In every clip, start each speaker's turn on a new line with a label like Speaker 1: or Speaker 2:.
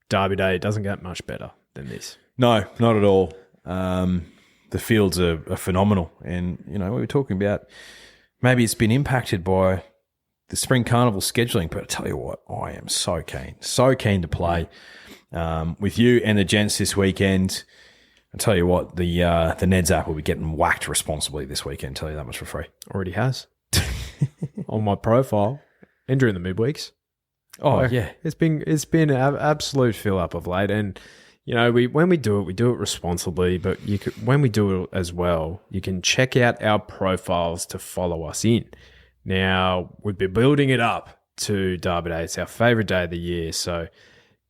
Speaker 1: Derby Day doesn't get much better than this.
Speaker 2: No, not at all. The fields are phenomenal. And, we were talking about maybe it's been impacted by the Spring Carnival scheduling, but I tell you what, I am so keen to play with you and the gents this weekend. I tell you what, the Neds app will be getting whacked responsibly this weekend. Tell you that much for free.
Speaker 1: Already has. On my profile and during the midweeks.
Speaker 2: Oh, yeah.
Speaker 1: It's been an absolute fill up of late. And, when we do it responsibly, but when we do it as well, you can check out our profiles to follow us in. Now, we've been building it up to Derby Day. It's our favourite day of the year. So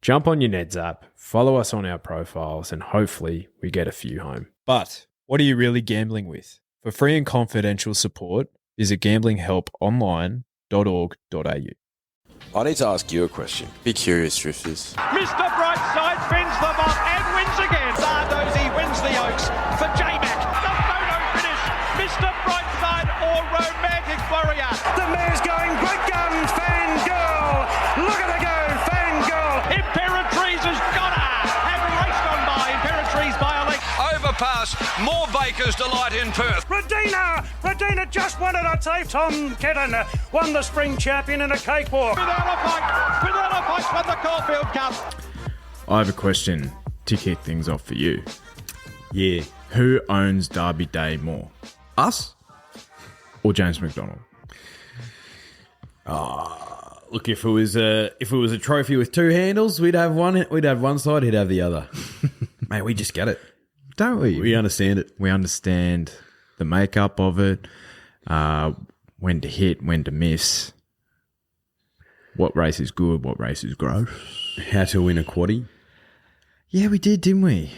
Speaker 1: jump on your Neds app, follow us on our profiles, and hopefully we get a few home.
Speaker 3: But what are you really gambling with? For free and confidential support, visit gamblinghelponline.org.au.
Speaker 4: I need to ask you a question. Be curious, Drifters.
Speaker 5: Mr. Brightside spins the bob and wins again. Zardozi wins the Oaks for Jmac. The photo finish. Mr. Brightside or Romantic Warrior. The mare's going. Great guns. Fangirl. Look at her go. Fangirl. Imperatrice has got her. And raced on by Imperatrice by a length. Overpass. More Baker's Delight in Perth. Radina just won it. I'd say Tom Kedden won the spring champion in a cakewalk. Without a fight, won the Caulfield Cup.
Speaker 3: I have a question to kick things off for you.
Speaker 2: Yeah.
Speaker 3: Who owns Derby Day more? Us or James McDonald?
Speaker 2: Look, if it was a trophy with two handles, we'd have one side, he'd have the other. Mate, we just get it.
Speaker 3: Don't we?
Speaker 2: We understand it.
Speaker 3: We understand the makeup of it, when to hit, when to miss, what race is good, what race is gross.
Speaker 2: How to win a quaddie.
Speaker 3: Yeah, we did, didn't we?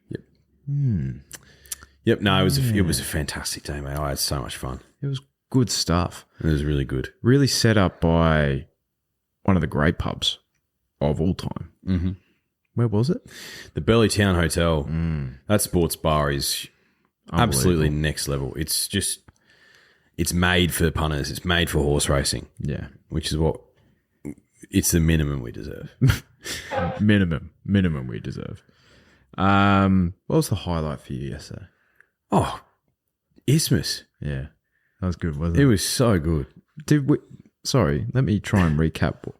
Speaker 2: Yep. Yep, no, it was a fantastic day, mate. I had so much fun.
Speaker 3: It was good stuff.
Speaker 2: It was really good.
Speaker 3: Really set up by one of the great pubs of all time.
Speaker 2: Mm-hmm.
Speaker 3: Where was it?
Speaker 2: The Burleytown Hotel. That sports bar is absolutely next level. It's made for punters. It's made for horse racing.
Speaker 3: Yeah.
Speaker 2: Which is it's the minimum we deserve.
Speaker 3: Minimum we deserve. What was the highlight for you yesterday?
Speaker 2: Oh, Isthmus.
Speaker 3: Yeah. That was good, wasn't it?
Speaker 2: It was so good.
Speaker 3: Sorry, let me try and recap.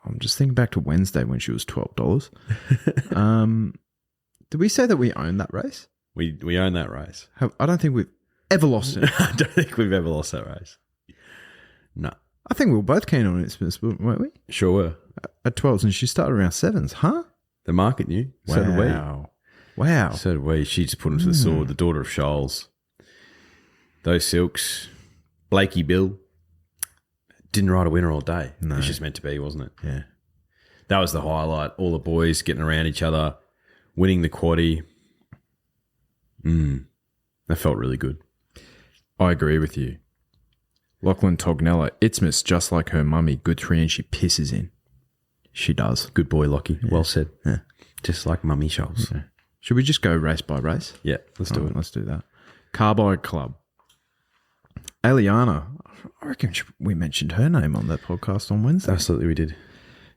Speaker 3: I'm just thinking back to Wednesday when she was $12. Did we say that we own that race?
Speaker 2: We own that race.
Speaker 3: I don't think we've ever lost it.
Speaker 2: I don't think we've ever lost that race. No. I
Speaker 3: think we were both keen on it, weren't we?
Speaker 2: Sure were.
Speaker 3: At 12s, and she started around 7s, huh?
Speaker 2: The market knew.
Speaker 3: Wow.
Speaker 2: So did we.
Speaker 3: Wow.
Speaker 2: So did we. She just put him to the sword. The daughter of Shoals. Those silks. Blakey Bill. Didn't ride a winner all day. No. It was just meant to be, wasn't it?
Speaker 3: Yeah.
Speaker 2: That was the highlight. All the boys getting around each other, winning the quaddie. That felt really good.
Speaker 3: I agree with you. Lachlan Tognella, Isthmus, just like her mummy, good tree, and she pisses in. She does.
Speaker 2: Good boy, Lockie.
Speaker 3: Yeah.
Speaker 2: Well said.
Speaker 3: Yeah.
Speaker 2: Just like Mummy Shoals.
Speaker 3: Yeah. Should we just go race by race?
Speaker 2: Yeah, let's do it.
Speaker 3: Let's do that. Carbide Club. Eliana, I reckon we mentioned her name on that podcast on Wednesday.
Speaker 2: Absolutely, we did.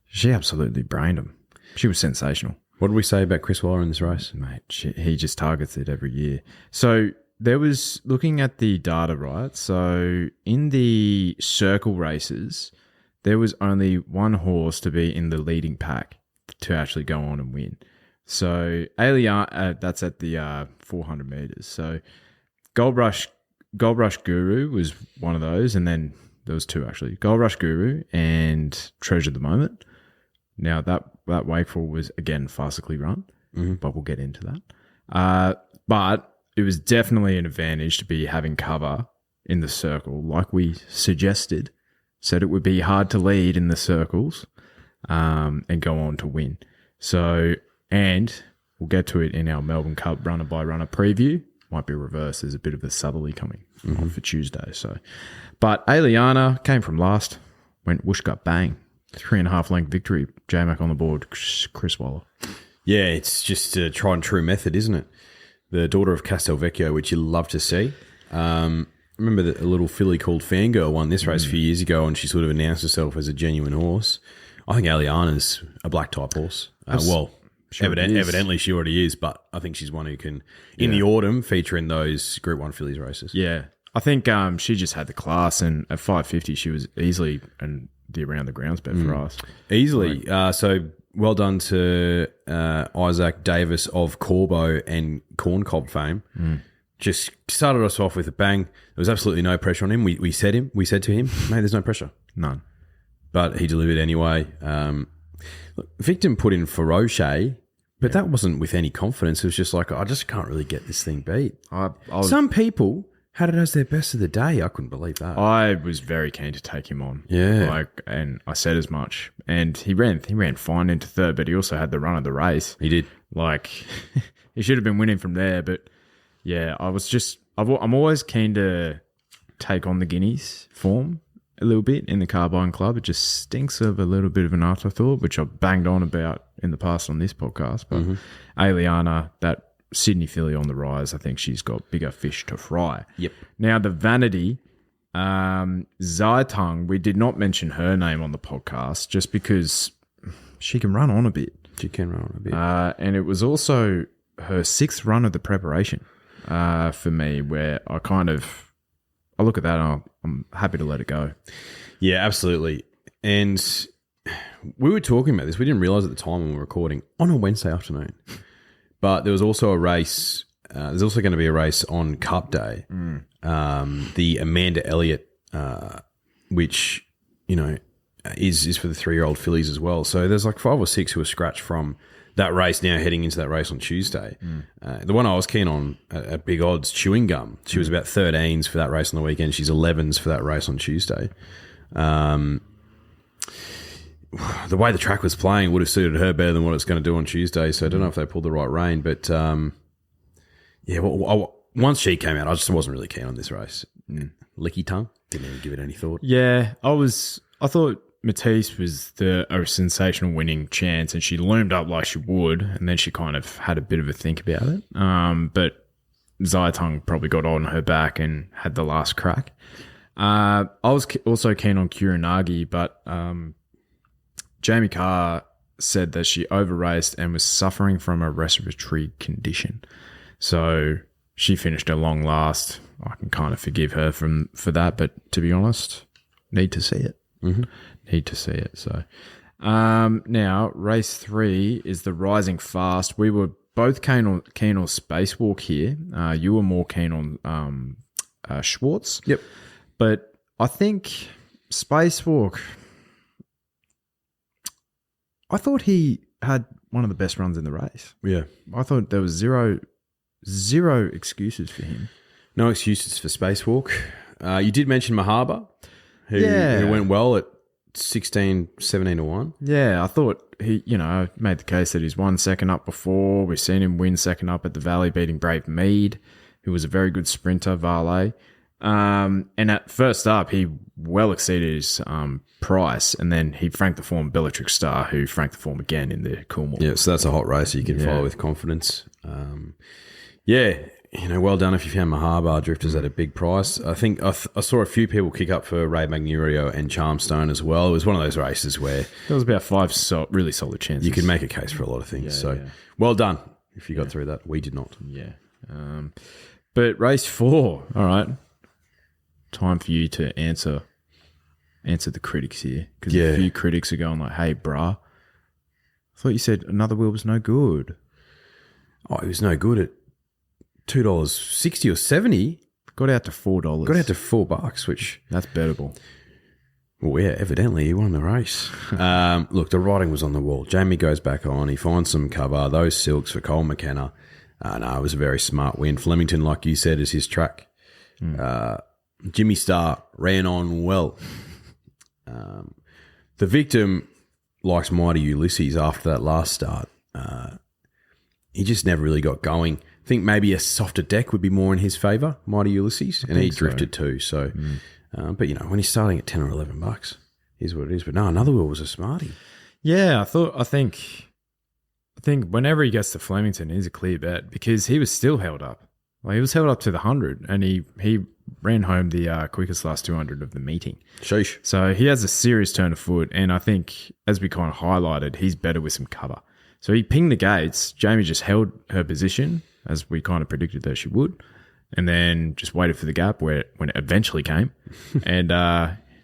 Speaker 3: She absolutely brained him. She was sensational.
Speaker 2: What did we say about Chris Waller in this race?
Speaker 3: Mate, he just targets it every year. So there was, looking at the data, right? So in the circle races, there was only one horse to be in the leading pack to actually go on and win. So Eliana, that's at the 400 meters. So Gold Rush Guru was one of those, and then there was two actually. Gold Rush Guru and Treasure the Moment. Now that wakeful was again farcically run, but we'll get into that. But it was definitely an advantage to be having cover in the circle, like we suggested. Said it would be hard to lead in the circles, and go on to win. So, and we'll get to it in our Melbourne Cup runner by runner preview. Might be reversed. There's a bit of a southerly coming on for Tuesday. So, but Eliana came from last, went whoosh gut bang, 3.5 length victory. Jmac on the board, Chris Waller.
Speaker 2: Yeah, it's just a tried and true method, isn't it? The daughter of Castelvecchio, which you love to see. Remember that a little filly called Fangirl won this race a few years ago, and she sort of announced herself as a genuine horse. I think Aliana's a black type horse. Evidently she already is, but I think she's one who can, in the autumn, feature in those Group 1 fillies races.
Speaker 3: Yeah. I think she just had the class, and at 550 she was easily and the around the grounds bet for us.
Speaker 2: Easily. So well done to Isaac Davis of Corbo and Corn Cob fame. Just started us off with a bang. There was absolutely no pressure on him. We said to him, mate, there's no pressure.
Speaker 3: None. But
Speaker 2: he delivered anyway. Victim put in Feroche, but that wasn't with any confidence. It was just like, I just can't really get this thing beat. Some people had it as their best of the day. I couldn't believe that.
Speaker 3: I was very keen to take him on.
Speaker 2: Yeah.
Speaker 3: And I said as much. And he ran fine into third, but he also had the run of the race.
Speaker 2: He did.
Speaker 3: He should have been winning from there. But yeah, I'm always keen to take on the Guineas form a little bit in the Carbine Club. It just stinks of a little bit of an afterthought, which I've banged on about in the past on this podcast. But Aliana, that Sydney filly on the rise, I think she's got bigger fish to fry.
Speaker 2: Yep.
Speaker 3: Now, the Vanity, Zaitung, we did not mention her name on the podcast just because she can run on a bit.
Speaker 2: She can run on a bit.
Speaker 3: And it was also her 6th run of the preparation for me, where I look at that and I'm happy to let it go.
Speaker 2: Yeah, absolutely. And we were talking about this. We didn't realise at the time when we were recording on a Wednesday afternoon. But there was also a race. There's also going to be a race on Cup Day, the Amanda Elliott, which is for the 3-year-old fillies as well. So there's like 5 or 6 who are scratched from that race now, heading into that race on Tuesday. The one I was keen on at big odds, Chewing Gum. She was about 13s for that race on the weekend. She's 11s for that race on Tuesday. The way the track was playing would have suited her better than what it's going to do on Tuesday. So I don't know if they pulled the right rein. But, once she came out, I just wasn't really keen on this race. Licky tongue. Didn't even give it any thought.
Speaker 3: Yeah, I thought Matisse was a sensational winning chance, and she loomed up like she would, and then she kind of had a bit of a think about it. But Zaitung probably got on her back and had the last crack. I was also keen on Kuranagi, but Jamie Carr said that she over-raced and was suffering from a respiratory condition. So she finished a long last. I can kind of forgive her for that, but to be honest, need to see it. Need to see it. So now, race 3 is the Rising Fast. We were both keen on Spacewalk here. You were more keen on Schwartz.
Speaker 2: Yep.
Speaker 3: But I think Spacewalk, I thought he had one of the best runs in the race.
Speaker 2: Yeah.
Speaker 3: I thought there was zero excuses for him.
Speaker 2: No excuses for Spacewalk. You did mention Mahaba, who went well at 16, 17 to 1.
Speaker 3: Yeah, I thought he, made the case that he's won second up before. We've seen him win second up at the Valley, beating Brave Mead, who was a very good sprinter, Varley. And at first up, he well exceeded his price, and then he franked the form Bellatrix Star, who franked the form again in the Coolmore.
Speaker 2: Yeah, so that's a hot race you can follow with confidence. Well done if you found Mahaba Drifters at a big price. I think I saw a few people kick up for Ray Magnurio and Charmstone as well. It was one of those races where
Speaker 3: there was about 5 really solid chances.
Speaker 2: You could make a case for a lot of things. Well done if you got through that. We did not.
Speaker 3: Yeah. But race 4, all right. Time for you to answer the critics here, because a few critics are going like, "Hey, brah, I thought you said Another Wheel was no good."
Speaker 2: Oh, it was no good at $2.60 or $2.70.
Speaker 3: Got out to $4.
Speaker 2: Got out to $4, which
Speaker 3: that's bettable.
Speaker 2: Well, yeah, evidently he won the race. Look, the writing was on the wall. Jamie goes back on. He finds some cover. Those silks for Cole McKenna. No, it was a very smart win. Flemington, like you said, is his track. Jimmy Starr ran on well. The Victim likes Mighty Ulysses after that last start. He just never really got going. I think maybe a softer deck would be more in his favour, Mighty Ulysses, and he drifted too. So, but when he's starting at $10 or $11, is what it is. But no, Another Wheel was a smartie.
Speaker 3: Yeah, I think whenever he gets to Flemington, he's a clear bet, because he was still held up. Well, he was held up to the 100, and he ran home the quickest last 200 of the meeting.
Speaker 2: Sheesh.
Speaker 3: So he has a serious turn of foot, and I think, as we kind of highlighted, he's better with some cover. So he pinged the gates. Jamie just held her position, as we kind of predicted that she would, and then just waited for the gap when it eventually came, and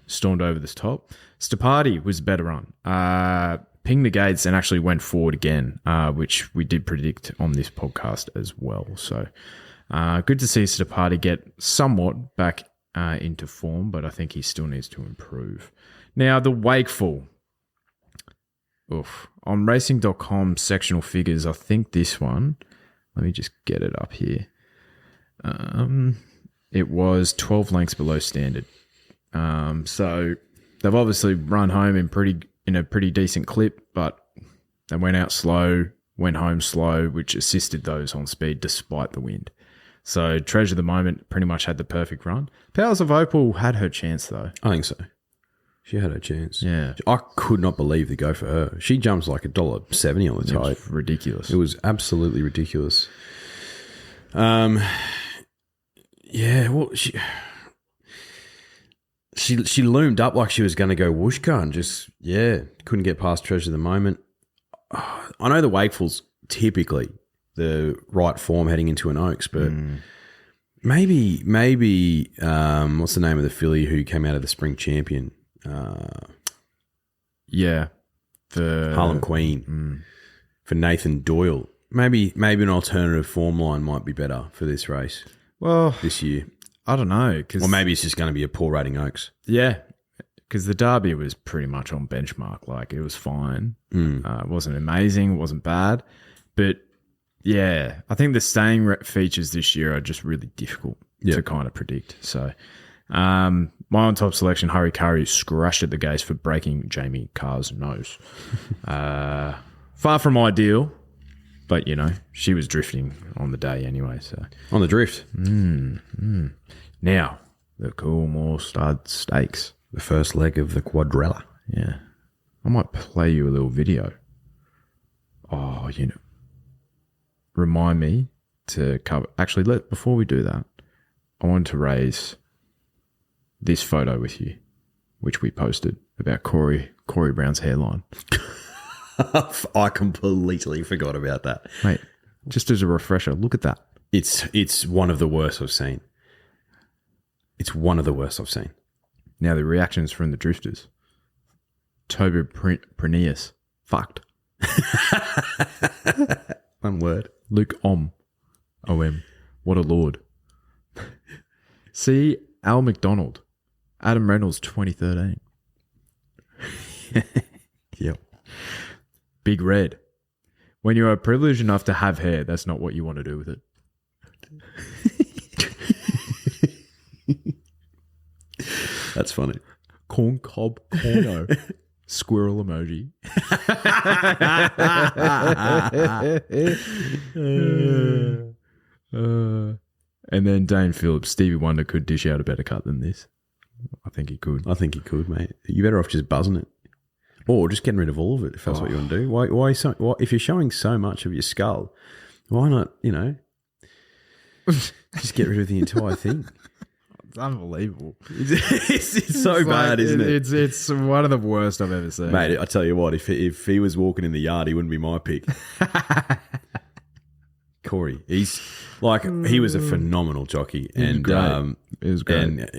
Speaker 3: stormed over this top. Stapati was a better run. Pinged the gates and actually went forward again, which we did predict on this podcast as well. So good to see Stapati get somewhat back into form, but I think he still needs to improve. Now, the Wakeful. On racing.com sectional figures, I think this one, let me just get it up here. It was 12 lengths below standard. So they've obviously run home in a pretty decent clip, but they went out slow, went home slow, which assisted those on speed despite the wind. So Treasure of the Moment pretty much had the perfect run. Powers of Opal had her chance though.
Speaker 2: I think so. She had her chance.
Speaker 3: Yeah.
Speaker 2: I could not believe the go for her. She jumps like $1.70 on the
Speaker 3: It
Speaker 2: tote.
Speaker 3: was ridiculous.
Speaker 2: It was absolutely ridiculous. Yeah, well, she loomed up like she was going to go whooshka and just, couldn't get past Treasure of the Moment. I know the Wakeful's typically the right form heading into an Oaks, but maybe what's the name of the filly who came out of the spring champion?
Speaker 3: The
Speaker 2: Harlem Queen for Nathan Doyle. Maybe an alternative form line might be better for this race.
Speaker 3: Well,
Speaker 2: this year.
Speaker 3: I don't know.
Speaker 2: Or maybe it's just going to be a poor rating Oaks.
Speaker 3: Yeah, because the Derby was pretty much on benchmark. Like, it was fine. It wasn't amazing. It wasn't bad. But, yeah, I think the staying features this year are just really difficult to kind of predict. So, my on-top selection, Hurry Curry, scratched at the gates for breaking Jamie Carr's nose. Far from ideal. But, she was drifting on the day anyway. So
Speaker 2: on the drift.
Speaker 3: Now, the Coolmore Stud Stakes.
Speaker 2: The first leg of the quadrella.
Speaker 3: Yeah. I might play you a little video. Remind me to cover. Actually, before we do that, I want to raise this photo with you, which we posted about Corey Brown's hairline.
Speaker 2: I completely forgot about that.
Speaker 3: Mate, just as a refresher, look at that.
Speaker 2: It's one of the worst I've seen. It's one of the worst I've seen.
Speaker 3: Now, the reactions from the drifters. Toby Prineus. Fucked.
Speaker 2: One word.
Speaker 3: Luke Om. O-M. What a lord. See Al McDonald. Adam Reynolds, 2013.
Speaker 2: Yep.
Speaker 3: Big Red. When you are privileged enough to have hair, that's not what you want to do with it.
Speaker 2: That's funny.
Speaker 3: Corn cob corno. Squirrel emoji. And then Dane Phillips. Stevie Wonder could dish out a better cut than this. I think he could.
Speaker 2: I think he could, mate. You're better off just buzzing it. Or just getting rid of all of it if that's what you want to do. Why if you're showing so much of your skull, why not, just get rid of the entire thing?
Speaker 3: It's unbelievable.
Speaker 2: It's so bad, isn't it?
Speaker 3: It's one of the worst I've ever seen.
Speaker 2: Mate, I tell you what, if he was walking in the yard, he wouldn't be my pick. Corey, he was a phenomenal jockey. And
Speaker 3: it was great.
Speaker 2: And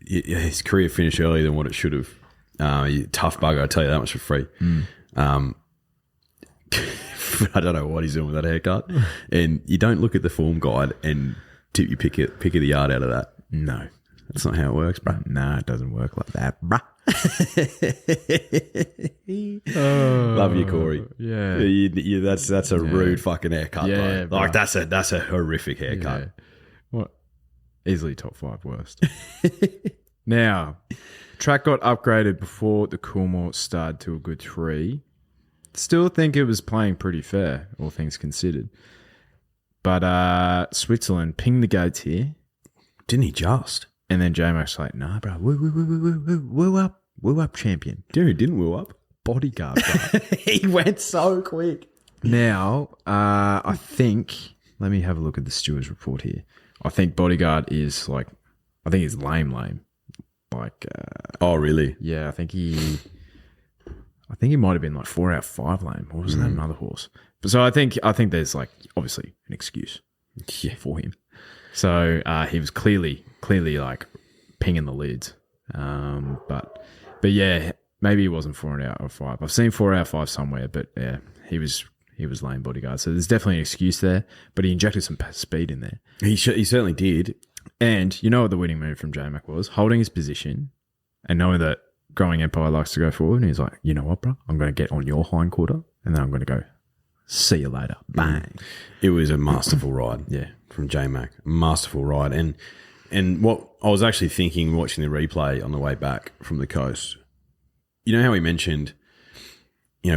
Speaker 2: his career finished earlier than what it should have. Tough bugger, I tell you that much for free. I don't know what he's doing with that haircut. And you don't look at the form guide and tip your pick of the yard out of that.
Speaker 3: No.
Speaker 2: That's not how it works, bro.
Speaker 3: No, it doesn't work like that, bruh.
Speaker 2: Love you, Corey.
Speaker 3: Yeah.
Speaker 2: That's a rude fucking haircut,
Speaker 3: Yeah,
Speaker 2: bro. Like, that's a horrific haircut.
Speaker 3: Yeah. What? Easily top 5 worst. Now, track got upgraded before the Coolmore started to a good 3. Still think it was playing pretty fair, all things considered. But Switzerland pinged the gates here.
Speaker 2: Didn't he just?
Speaker 3: And then Jmac's like, nah, bro, woo up, champion.
Speaker 2: Dude, didn't woo up.
Speaker 3: Bodyguard, bro.
Speaker 2: He went so quick.
Speaker 3: Now, I think Let me have a look at the stewards report here. I think Bodyguard is like, I think he's lame. Like,
Speaker 6: Oh, really?
Speaker 3: yeah, I think he might have been like 4 out of 5 lame. Or was that another horse? But so I think there's like obviously an excuse for him. So he was clearly like pinging the lids. But yeah, maybe he wasn't 4 out of 5. I've seen 4 out of 5 somewhere, but yeah, he was lame Bodyguard. So there's definitely an excuse there, but he injected some speed in there.
Speaker 6: He certainly did.
Speaker 3: And you know what the winning move from Jmac was? Holding his position and knowing that Growing Empire likes to go forward. And he's like, you know what, bro? I'm going to get on your hind quarter and then I'm going to go, see you later. Bang.
Speaker 6: It was a masterful ride.
Speaker 3: Yeah.
Speaker 6: From Jmac. Masterful ride. And what I was actually thinking watching the replay on the way back from the coast, you know how he mentioned,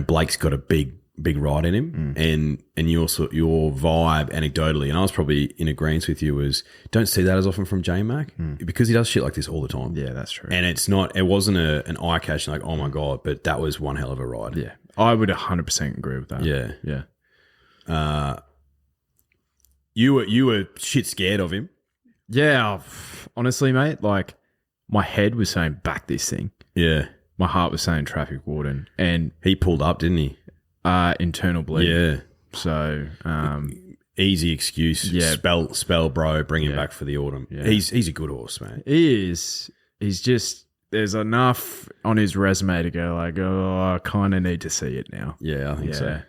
Speaker 6: Blake's got a big ride in him, and you also, your vibe anecdotally, and I was probably in agreement with you, was don't see that as often from Jmac because he does shit like this all the time.
Speaker 3: Yeah, that's true.
Speaker 6: And it wasn't an eye catch like, oh my God, but that was one hell of a ride.
Speaker 3: Yeah. I would 100% agree with that.
Speaker 6: Yeah.
Speaker 3: Yeah.
Speaker 6: You were shit scared of him.
Speaker 3: Yeah. Honestly, mate, like my head was saying back this thing.
Speaker 6: Yeah.
Speaker 3: My heart was saying traffic warden, and
Speaker 6: He pulled up, didn't he?
Speaker 3: internal bleed.
Speaker 6: Yeah.
Speaker 3: So,
Speaker 6: Easy excuse.
Speaker 3: Yeah.
Speaker 6: Spell bro, bring him back for the autumn.
Speaker 3: Yeah.
Speaker 6: He's a good horse, mate.
Speaker 3: he is. He's just, there's enough on his resume to go like, oh, I kind of need to see it now.
Speaker 6: Yeah, I think so.
Speaker 3: Yeah.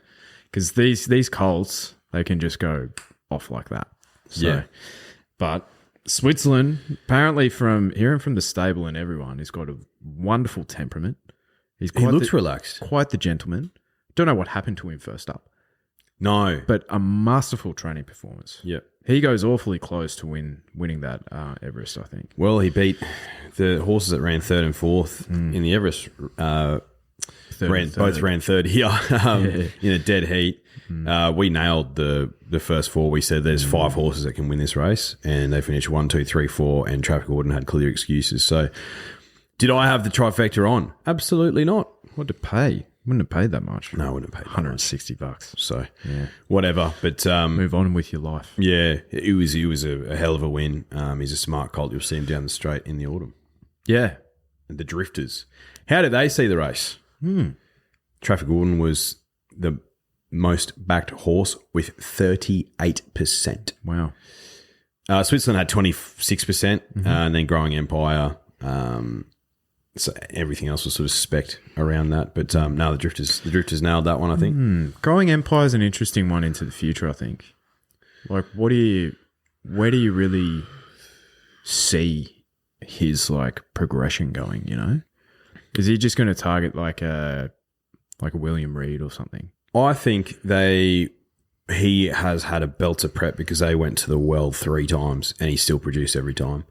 Speaker 3: Because these colts, they can just go off like that. So,
Speaker 6: Yeah.
Speaker 3: But Switzerland, apparently from hearing from the stable and everyone, he's got a wonderful temperament.
Speaker 6: He looks relaxed.
Speaker 3: Quite the gentleman. Don't know what happened to him first up,
Speaker 6: No.
Speaker 3: but a masterful training performance.
Speaker 6: Yeah.
Speaker 3: He goes awfully close to winning that Everest, I think.
Speaker 6: Well, he beat the horses that ran third and fourth in the Everest. Both ran third here in a dead heat. We nailed the first 4. We said there's 5 horses that can win this race, and they finished 1, 2, 3, 4, and Traffic Warden had clear excuses. So, did I have the trifecta on? Absolutely not.
Speaker 3: What to pay? Wouldn't have paid that much.
Speaker 6: No, I wouldn't have paid that much.
Speaker 3: $160.
Speaker 6: So,
Speaker 3: Yeah.
Speaker 6: whatever. But
Speaker 3: Move on with your life.
Speaker 6: yeah, it was a hell of a win. He's a smart colt. You'll see him down the straight in the autumn.
Speaker 3: Yeah.
Speaker 6: And the Drifters. How did they see the race? Traffic Warden was the most backed horse with 38%.
Speaker 3: Wow.
Speaker 6: Switzerland had 26%, and then Growing Empire. So everything else was sort of spec'd around that. But no, the Drifters nailed that one, I think.
Speaker 3: Growing Empire is an interesting one into the future, I think. Like, where do you really see his like progression going, Is he just going to target like a William Reed or something?
Speaker 6: I think he has had a belter prep because they went to the well 3 times and he still produced every time.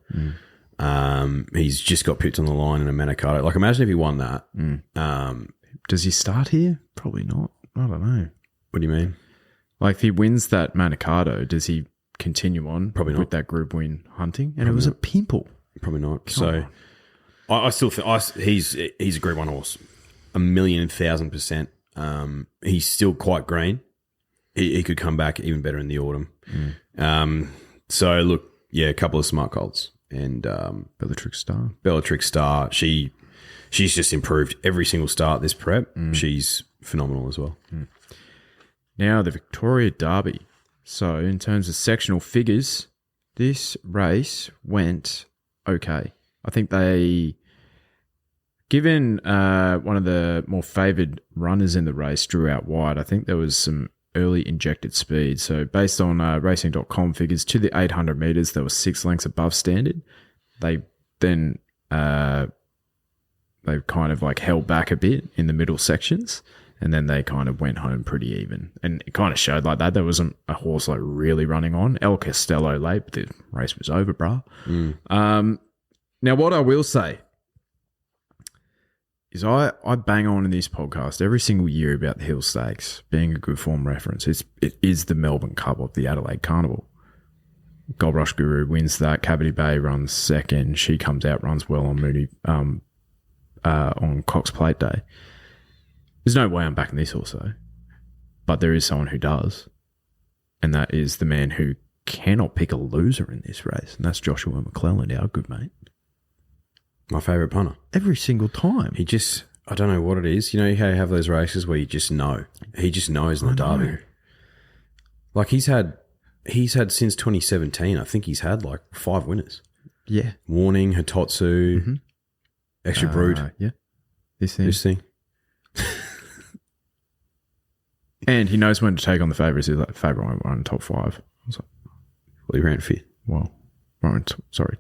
Speaker 6: He's just got picked on the line in a Manicato. Like, imagine if he won that.
Speaker 3: Does he start here? Probably not. I don't know.
Speaker 6: What do you mean?
Speaker 3: Like, if he wins that Manicato, does he continue on
Speaker 6: Probably not.
Speaker 3: with that group win hunting? And it was a pimple.
Speaker 6: Probably not. So I still think he's a Group 1 horse. 1,000,000%. He's still quite green. He could come back even better in the autumn. So look, yeah, a couple of smart colts and
Speaker 3: Bellatrix Star.
Speaker 6: Bellatrix Star. She's just improved every single start this prep. She's phenomenal as well.
Speaker 3: Now the Victoria Derby. So in terms of sectional figures, this race went okay. I think they, given one of the more favoured runners in the race drew out wide, I think there was some early injected speed. So based on racing.com figures, to the 800 metres, there was 6 lengths above standard. They then they kind of like held back a bit in the middle sections, and then they kind of went home pretty even. And it kind of showed like that. There wasn't a horse like really running on. El Castello late, but the race was over, bruh. Now, what I will say is I bang on in this podcast every single year about the Hill Stakes being a good form reference. It is the Melbourne Cup of the Adelaide Carnival. Gold Rush Guru wins that. Cavity Bay runs second. She comes out, runs well on Mooney on Cox Plate Day. There's no way I'm backing this horse though, but there is someone who does, and that is the man who cannot pick a loser in this race, and that's Joshua McClelland, our good mate.
Speaker 6: My favourite punter.
Speaker 3: Every single time.
Speaker 6: He just, I don't know what it is. You know how you have those races where you just know. He just knows in the Derby. Like he's had since 2017, I think he's had like 5 winners.
Speaker 3: Yeah.
Speaker 6: Warning, Hitotsu, Extra Brute.
Speaker 3: Yeah. This thing. And he knows when to take on the favourites. He's like, favourite won't run top 5. I was like,
Speaker 6: Well, he ran 5th.
Speaker 3: well,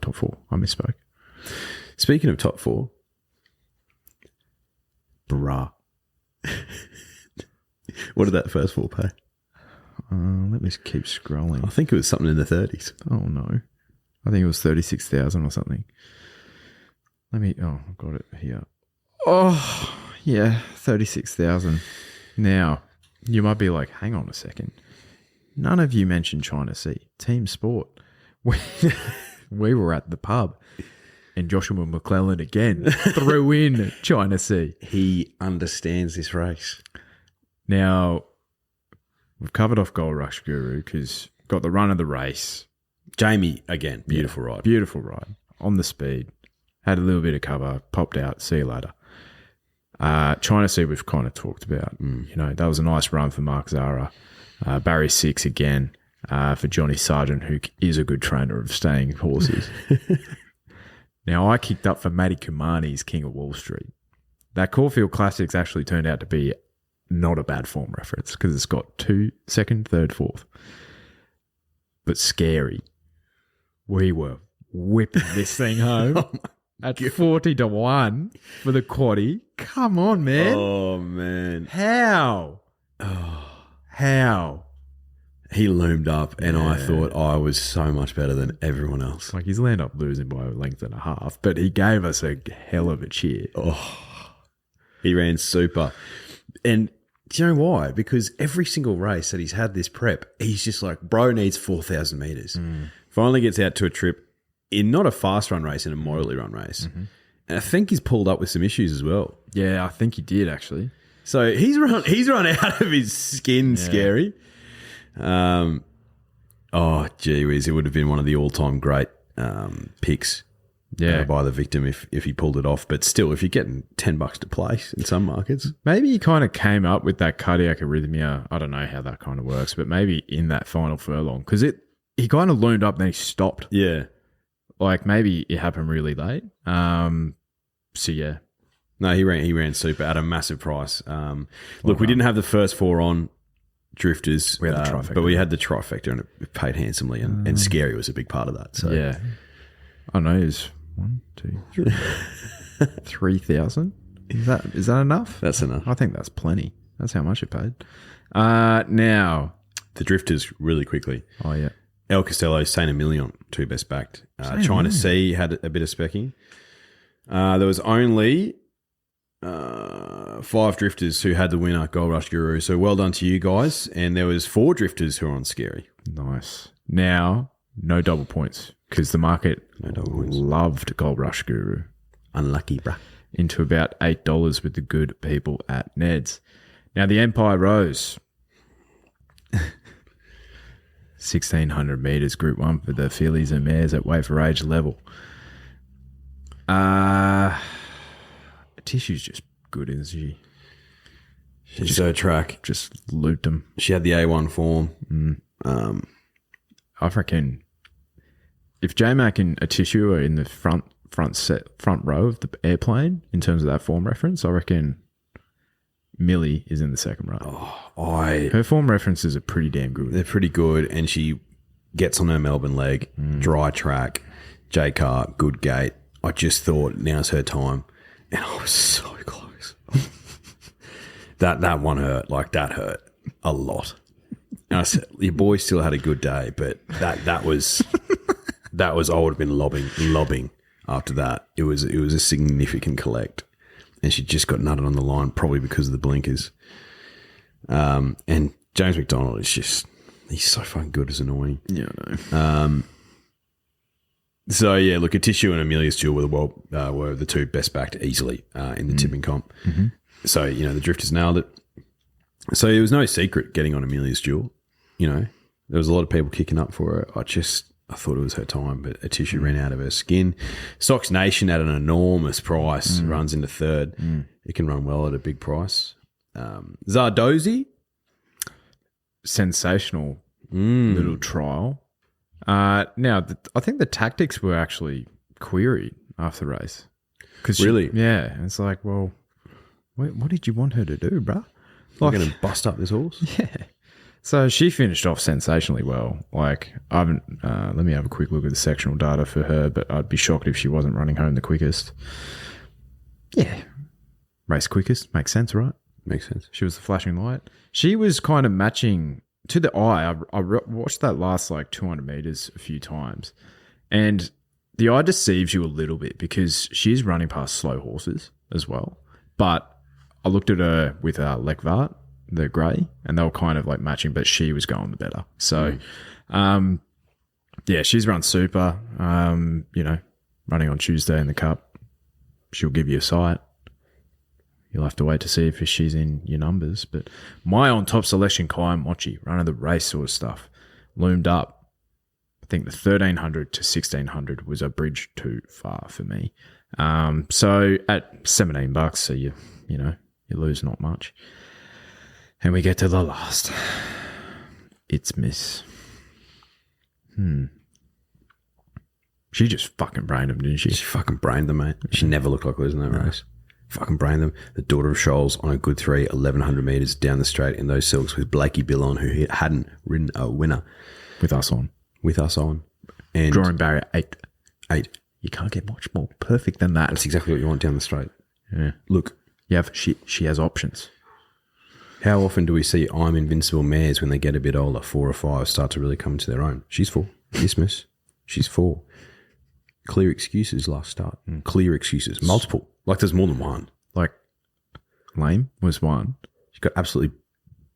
Speaker 3: top 4. I misspoke.
Speaker 6: Speaking of top 4,
Speaker 3: Bruh.
Speaker 6: what did that first 4 pay?
Speaker 3: Let me just keep scrolling.
Speaker 6: I think it was something in the 30s.
Speaker 3: Oh, no. I think it was 36,000 or something. I've got it here. Oh, yeah, 36,000. Now, you might be like, hang on a second. None of you mentioned China Sea. Team sport. We were at the pub and Joshua McClelland again threw in China Sea.
Speaker 6: He understands this race.
Speaker 3: Now, we've covered off Gold Rush Guru because got the run of the race.
Speaker 6: Jamie, again, beautiful ride.
Speaker 3: Beautiful ride. On the speed. Had a little bit of cover. Popped out. See you later. China Sea we've kind of talked about. You know, that was a nice run for Mark Zara. Barry 6 again for Johnny Sargent, who is a good trainer of staying horses. Now, I kicked up for Matty Kumani's King of Wall Street. That Caulfield Classics actually turned out to be not a bad form reference because it's got 2, 2nd, 3rd, 4th. But scary. We were whipping this thing home at 40-1 for the quaddie. Come on, man.
Speaker 6: Oh, man.
Speaker 3: How? How?
Speaker 6: He loomed up and I thought I was so much better than everyone else.
Speaker 3: Like, he's ended up losing by a length and a half, but he gave us a hell of a cheer.
Speaker 6: He ran super. And do you know why? Because every single race that he's had this prep, he's just like, bro needs 4,000 metres. Finally gets out to a trip in not a fast run race, in a moderately run race. And I think he's pulled up with some issues as well.
Speaker 3: Yeah, I think he did, actually.
Speaker 6: So he's run out of his skin, scary. Oh, gee whiz, it would have been one of the all-time great picks by the victim if he pulled it off. But still, if you're getting $10 to place in some markets.
Speaker 3: Maybe he kind of came up with that cardiac arrhythmia. I don't know how that kind of works, but maybe in that final furlong. Because he kind of loomed up and then he stopped.
Speaker 6: Yeah.
Speaker 3: Like, maybe it happened really late. So, yeah.
Speaker 6: No, he ran super at a massive price. Look, we didn't have the first 4 on Drifters.
Speaker 3: We had the trifecta.
Speaker 6: But we had the trifecta and it paid handsomely and Scary was a big part of that. So
Speaker 3: yeah. I know it was 1, 2, 3, 3,000. Is that enough?
Speaker 6: That's enough.
Speaker 3: I think that's plenty. That's how much it paid. Now.
Speaker 6: The Drifters really quickly.
Speaker 3: Oh, yeah.
Speaker 6: El Costello, Saint Emilion, 2 best backed. China Sea had a bit of specking. There was only 5 drifters who had the winner, Gold Rush Guru. So well done to you guys. And there was 4 drifters who were on Scary.
Speaker 3: Nice. Now, no double points because the market loved Gold Rush Guru.
Speaker 6: Unlucky, bruh.
Speaker 3: Into about $8 with the good people at Ned's. Now, the Empire Rose. 1,600 metres, Group 1 for the fillies and mares at weight for age level. Tissue's just good, isn't she?
Speaker 6: She's so track.
Speaker 3: Just looped them.
Speaker 6: She had the A1 form.
Speaker 3: I reckon if Jmac and a Tissue are in the front row of the airplane in terms of that form reference, I reckon Millie is in the second row. Her form references are pretty damn good.
Speaker 6: They're pretty good, and she gets on her Melbourne leg, dry track, J-car, good gate. I just thought now's her time, and I was so close. that one hurt, like that hurt a lot. And I said, your boy still had a good day, but that was I would have been lobbing after that. It was a significant collect, and she just got nutted on the line, probably because of the blinkers. And James McDonald is just, he's so fucking good, it's annoying.
Speaker 3: Yeah, I know.
Speaker 6: So, yeah, look, a Tissue and Amelia's Jewel were the 2 best backed easily in the tipping comp. Mm-hmm. So, the Drifters nailed it. So, it was no secret getting on Amelia's Jewel. There was a lot of people kicking up for her. I thought it was her time, but a tissue ran out of her skin. Sox Nation at an enormous price runs into third. It can run well at a big price. Zardozi,
Speaker 3: Sensational little trial. Now, I think the tactics were actually queried after the race.
Speaker 6: Really?
Speaker 3: Yeah. It's like, well, what did you want her to do, bruh?
Speaker 6: We're going to bust up this horse?
Speaker 3: Yeah. So she finished off sensationally well. Like, I haven't, let me have a quick look at the sectional data for her, but I'd be shocked if she wasn't running home the quickest. Yeah. Race quickest. Makes sense, right?
Speaker 6: Makes sense.
Speaker 3: She was the flashing light. She was kind of matching to the eye. I watched that last 200 meters a few times, and the eye deceives you a little bit because she's running past slow horses as well. But I looked at her with Lekvart, the grey, and they were kind of matching, but she was going the better. So, yeah, she's run super. Running on Tuesday in the Cup, she'll give you a sight. You'll have to wait to see if she's in your numbers. But my on top selection, Kai Mochi, run of the race sort of stuff, loomed up. I think the 1,300 to 1,600 was a bridge too far for me. So at $17, so you lose not much. And we get to the last. It's Miss. She just fucking brained him, didn't she?
Speaker 6: She fucking brained them, mate. She never looked like losing that race. Fucking brained them. The daughter of Scholes on a good 1,100 metres down the straight in those silks with Blakey Bill on, who hadn't ridden a winner.
Speaker 3: With us on.
Speaker 6: And
Speaker 3: drawing barrier 8.
Speaker 6: 8.
Speaker 3: You can't get much more perfect than that.
Speaker 6: That's exactly what you want down the straight.
Speaker 3: Yeah.
Speaker 6: Look.
Speaker 3: She has options.
Speaker 6: How often do we see I'm Invincible mares when they get a bit older, 4 or 5, start to really come into their own? She's 4. Yes, miss. She's 4. Clear excuses last start. Clear excuses. Multiple. There's more than one.
Speaker 3: Lame was one.
Speaker 6: She got absolutely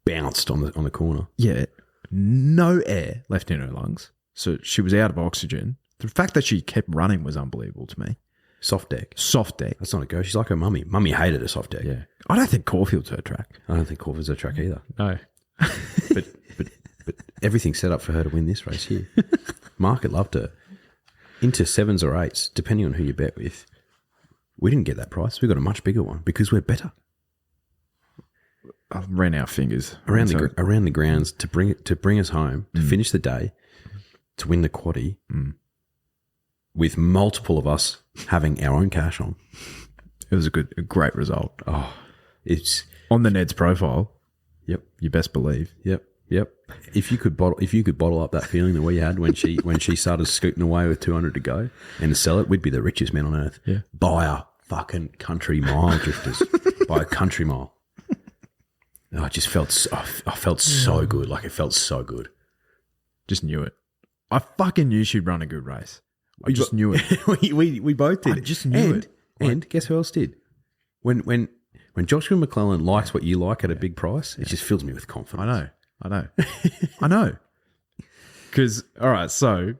Speaker 6: bounced on the corner.
Speaker 3: Yeah. No air left in her lungs. So she was out of oxygen. The fact that she kept running was unbelievable to me.
Speaker 6: Soft deck.
Speaker 3: That's
Speaker 6: not a go. She's like her mummy. Mummy hated a soft deck.
Speaker 3: Yeah. I don't think Caulfield's her track.
Speaker 6: I don't think Caulfield's her track either.
Speaker 3: No.
Speaker 6: but everything's set up for her to win this race here. Market loved her. Into 7s or 8s, depending on who you bet with. We didn't get that price. We got a much bigger one because we're better.
Speaker 3: I ran our fingers
Speaker 6: around the grounds to bring us home, to finish the day, to win the quaddie, with multiple of us having our own cash on.
Speaker 3: It was a great result.
Speaker 6: Oh, it's
Speaker 3: on the Ned's profile.
Speaker 6: Yep,
Speaker 3: you best believe.
Speaker 6: Yep. If you could bottle up that feeling that we had when she started scooting away with 200 to go and sell it, we'd be the richest men on earth.
Speaker 3: Yeah.
Speaker 6: By a fucking country mile, drifters. By a country mile. Oh, I felt so good. It felt so good.
Speaker 3: Just knew it. I fucking knew she'd run a good race. I just knew it.
Speaker 6: we both did.
Speaker 3: I just knew it.
Speaker 6: And guess who else did? When Joshua McClellan likes what you like at a big price, it just fills me with confidence.
Speaker 3: I know. Because, all right, so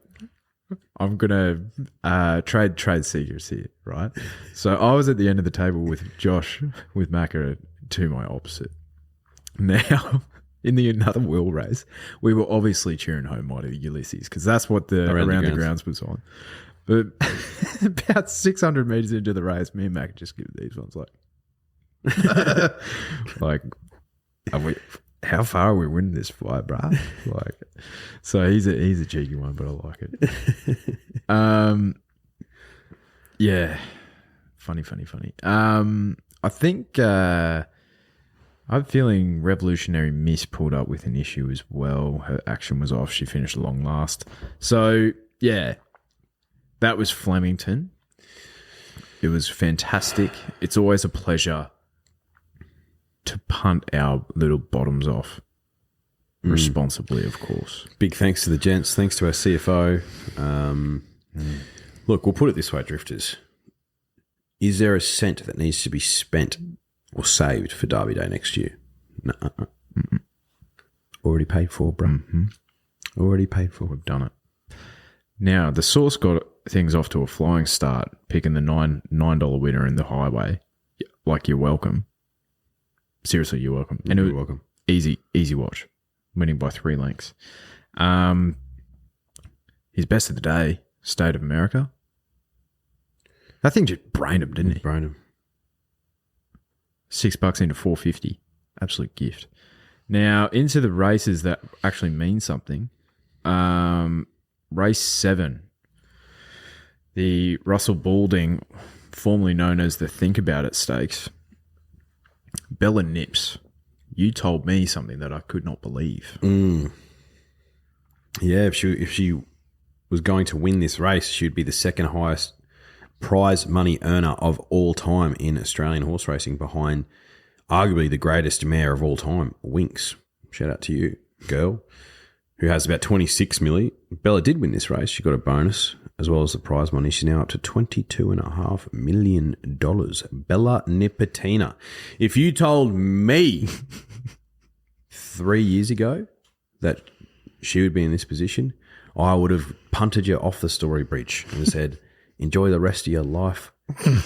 Speaker 3: I'm going to trade secrets here, right? So I was at the end of the table with Josh, with Macca to my opposite. Now, in the another wheel race, we were obviously cheering home Mighty Ulysses because that's what the Around the Grounds was on. But about 600 metres into the race, me and Macca just give these ones how far are we winning this fight, bruh? So he's a cheeky one, but I like it. Yeah, funny. I think I'm feeling Revolutionary Miss pulled up with an issue as well. Her action was off. She finished long last. So yeah, that was Flemington. It was fantastic. It's always a pleasure to punt our little bottoms off responsibly, of course.
Speaker 6: Big thanks to the gents. Thanks to our CFO. Look, we'll put it this way, drifters. Is there a cent that needs to be spent or saved for Derby Day next year? No. Already paid for, bro. Already paid for.
Speaker 3: We've done it. Now, the Source got things off to a flying start, picking the $9 winner in the highway. You're welcome. Seriously, you're welcome. And
Speaker 6: you're welcome.
Speaker 3: Easy watch. Winning by 3 lengths. His best of the day, State of America. That thing just brained him, didn't he?
Speaker 6: Brained him.
Speaker 3: $6 into $4.50. Absolute gift. Now, into the races that actually mean something. Race 7. The Russell Balding, formerly known as the Think About It Stakes. Bella Nips. You told me something that I could not believe.
Speaker 6: Yeah, if she was going to win this race, she would be the second highest prize money earner of all time in Australian horse racing, behind arguably the greatest mare of all time, Winx. Shout out to you, girl, who has about 26 milli. Bella did win this race. She got a bonus as well as the prize money. She's now up to $22.5 million. Bella Nipotina. If you told me 3 years ago that she would be in this position, I would have punted you off the Story Bridge and said, enjoy the rest of your life,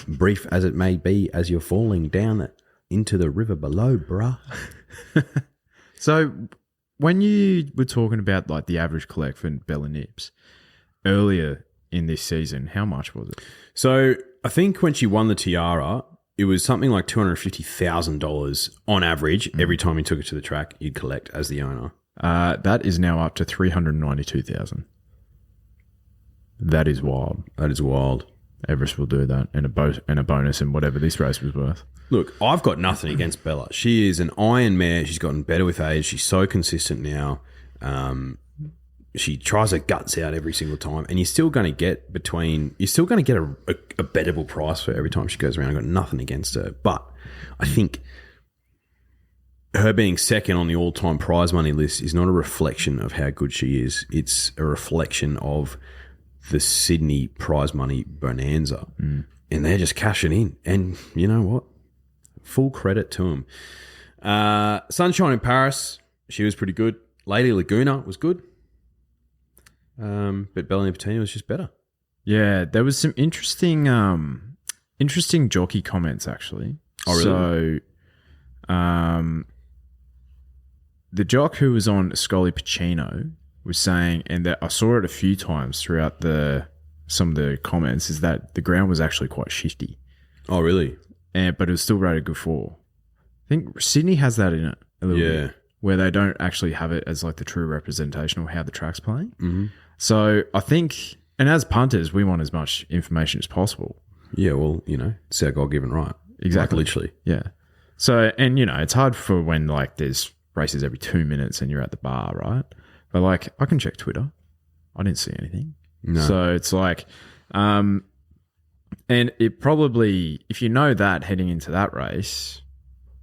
Speaker 6: brief as it may be, as you're falling down into the river below, bruh.
Speaker 3: So when you were talking about like the average collect for Bella Nips earlier in this season, how much was it?
Speaker 6: So I think when she won the Tiara, it was something like $250,000 on average every time you took it to the track you'd collect as the owner.
Speaker 3: That is now up to $392,000. That is wild.
Speaker 6: That is wild.
Speaker 3: Everest will do that, and a bonus and whatever this race was worth.
Speaker 6: Look, I've got nothing against Bella. She is an iron mare. She's gotten better with age. She's so consistent now. She tries her guts out every single time, and you're still going to get a bettable price for every time she goes around. I've got nothing against her, but I think her being second on the all-time prize money list is not a reflection of how good she is. It's a reflection of the Sydney prize money bonanza, and they're just cashing in. And you know what? Full credit to them. Sunshine in Paris, she was pretty good. Lady Laguna was good, but Bella Nipotina was just better.
Speaker 3: Yeah, there was some interesting jockey comments actually.
Speaker 6: Oh, really?
Speaker 3: So, the jock who was on Scully Pacino was saying, and that I saw it a few times throughout some of the comments, is that the ground was actually quite shifty.
Speaker 6: Oh, really?
Speaker 3: But it was still rated good for. I think Sydney has that in it a little bit, where they don't actually have it as like the true representation of how the track's playing. Mm-hmm. So I think, and as punters, we want as much information as possible.
Speaker 6: Yeah, well, it's our God-given right.
Speaker 3: Exactly.
Speaker 6: Like, literally.
Speaker 3: Yeah. So, and it's hard for when like there's races every 2 minutes and you're at the bar, right? But like, I can check Twitter. I didn't see anything.
Speaker 6: No.
Speaker 3: So it's like, and it probably, if you know that heading into that race,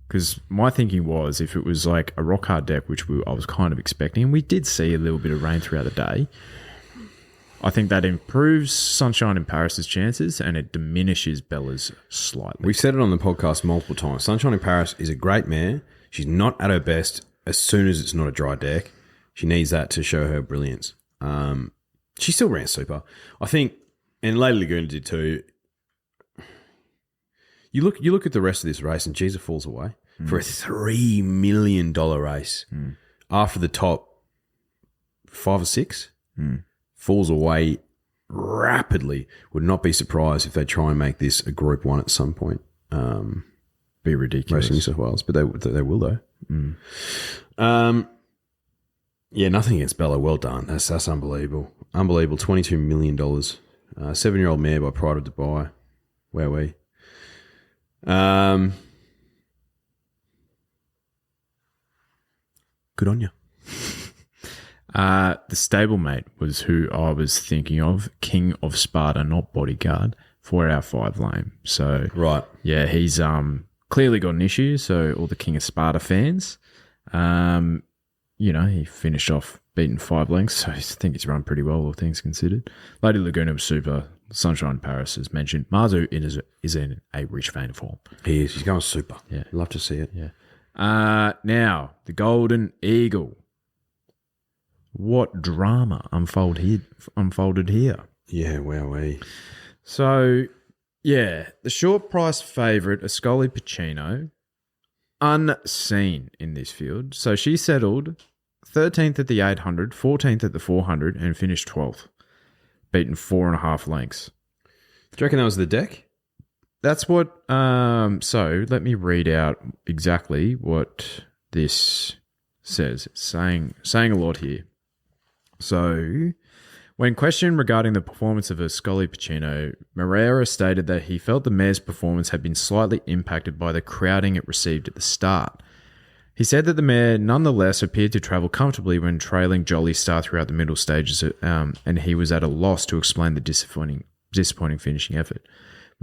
Speaker 3: because my thinking was if it was like a rock hard deck, which I was kind of expecting, and we did see a little bit of rain throughout the day, I think that improves Sunshine in Paris's chances and it diminishes Bella's slightly.
Speaker 6: We've said it on the podcast multiple times. Sunshine in Paris is a great mare. She's not at her best as soon as it's not a dry deck. She needs that to show her brilliance. She still ran super, I think, and Lady Laguna did too. You look at the rest of this race, and Jesus falls away for a $3 million race. After the top 5 or 6, falls away rapidly. Would not be surprised if they try and make this a Group 1 at some point.
Speaker 3: Be ridiculous.
Speaker 6: Racing New South Wales, but they will though. Yeah, nothing against Bella. Well done. That's unbelievable. Unbelievable. $22 million. 7-year-old mare by Pride of Dubai. Wowee. Good on you.
Speaker 3: The stablemate was who I was thinking of. King of Sparta, not Bodyguard. 4 out of 5 lame. So
Speaker 6: right.
Speaker 3: Yeah, he's clearly got an issue. So all the King of Sparta fans, he finished off beating 5 lengths. So I think he's run pretty well, all things considered. Lady Laguna was super. Sunshine Paris, as mentioned. Marzu is in a rich vein of form.
Speaker 6: He is. He's going super.
Speaker 3: Yeah.
Speaker 6: Love to see it.
Speaker 3: Yeah. Now, the Golden Eagle. What drama unfolded here?
Speaker 6: Yeah, wowee.
Speaker 3: So, yeah, the short price favourite, Ascoli Pacino, unseen in this field. So she settled 13th at the 800, 14th at the 400, and finished 12th, beaten 4.5 lengths.
Speaker 6: Do you reckon that was the deck?
Speaker 3: That's what. So let me read out exactly what this says. It's saying a lot here. So, when questioned regarding the performance of Ascoli Pacino, Moreira stated that he felt the mare's performance had been slightly impacted by the crowding it received at the start. He said that the mare nonetheless appeared to travel comfortably when trailing Jolly Star throughout the middle stages, and he was at a loss to explain the disappointing finishing effort.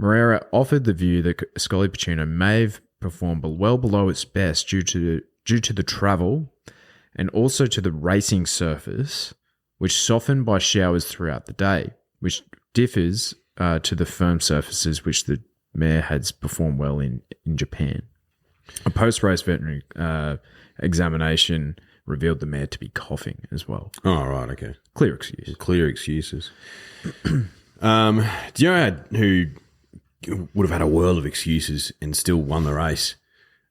Speaker 3: Moreira offered the view that Ascoli Pacino may have performed well below its best due to the travel and also to the racing surface, which softened by showers throughout the day, which differs to the firm surfaces which the mare has performed well in Japan. A post-race veterinary examination revealed the mare to be coughing as well.
Speaker 6: Oh, right, okay.
Speaker 3: Clear excuse.
Speaker 6: Clear excuses. Do you know who would have had a world of excuses and still won the race?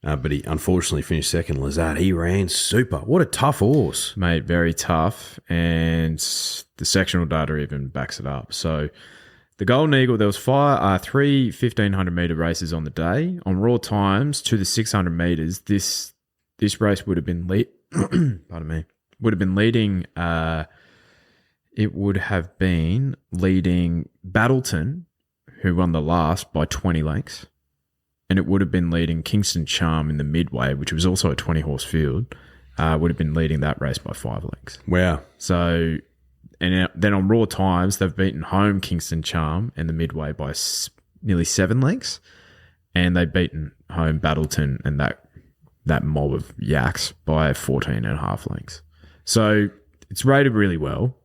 Speaker 6: But he unfortunately finished second. Lazard, he ran super. What a tough horse.
Speaker 3: Mate, very tough. And the sectional data even backs it up. So the Golden Eagle, there was three 1,500 metre races on the day. On raw times to the 600 metres, this race would have been would have been leading it would have been leading Battleton, who won the last, by 20 lengths. And it would have been leading Kingston Charm in the midway, which was also a 20-horse field, would have been leading that race by 5 lengths.
Speaker 6: Wow.
Speaker 3: So, and then on raw times, they've beaten home Kingston Charm and the midway by nearly 7 lengths. And they've beaten home Battleton and that mob of yaks by 14.5 lengths. So it's rated really well,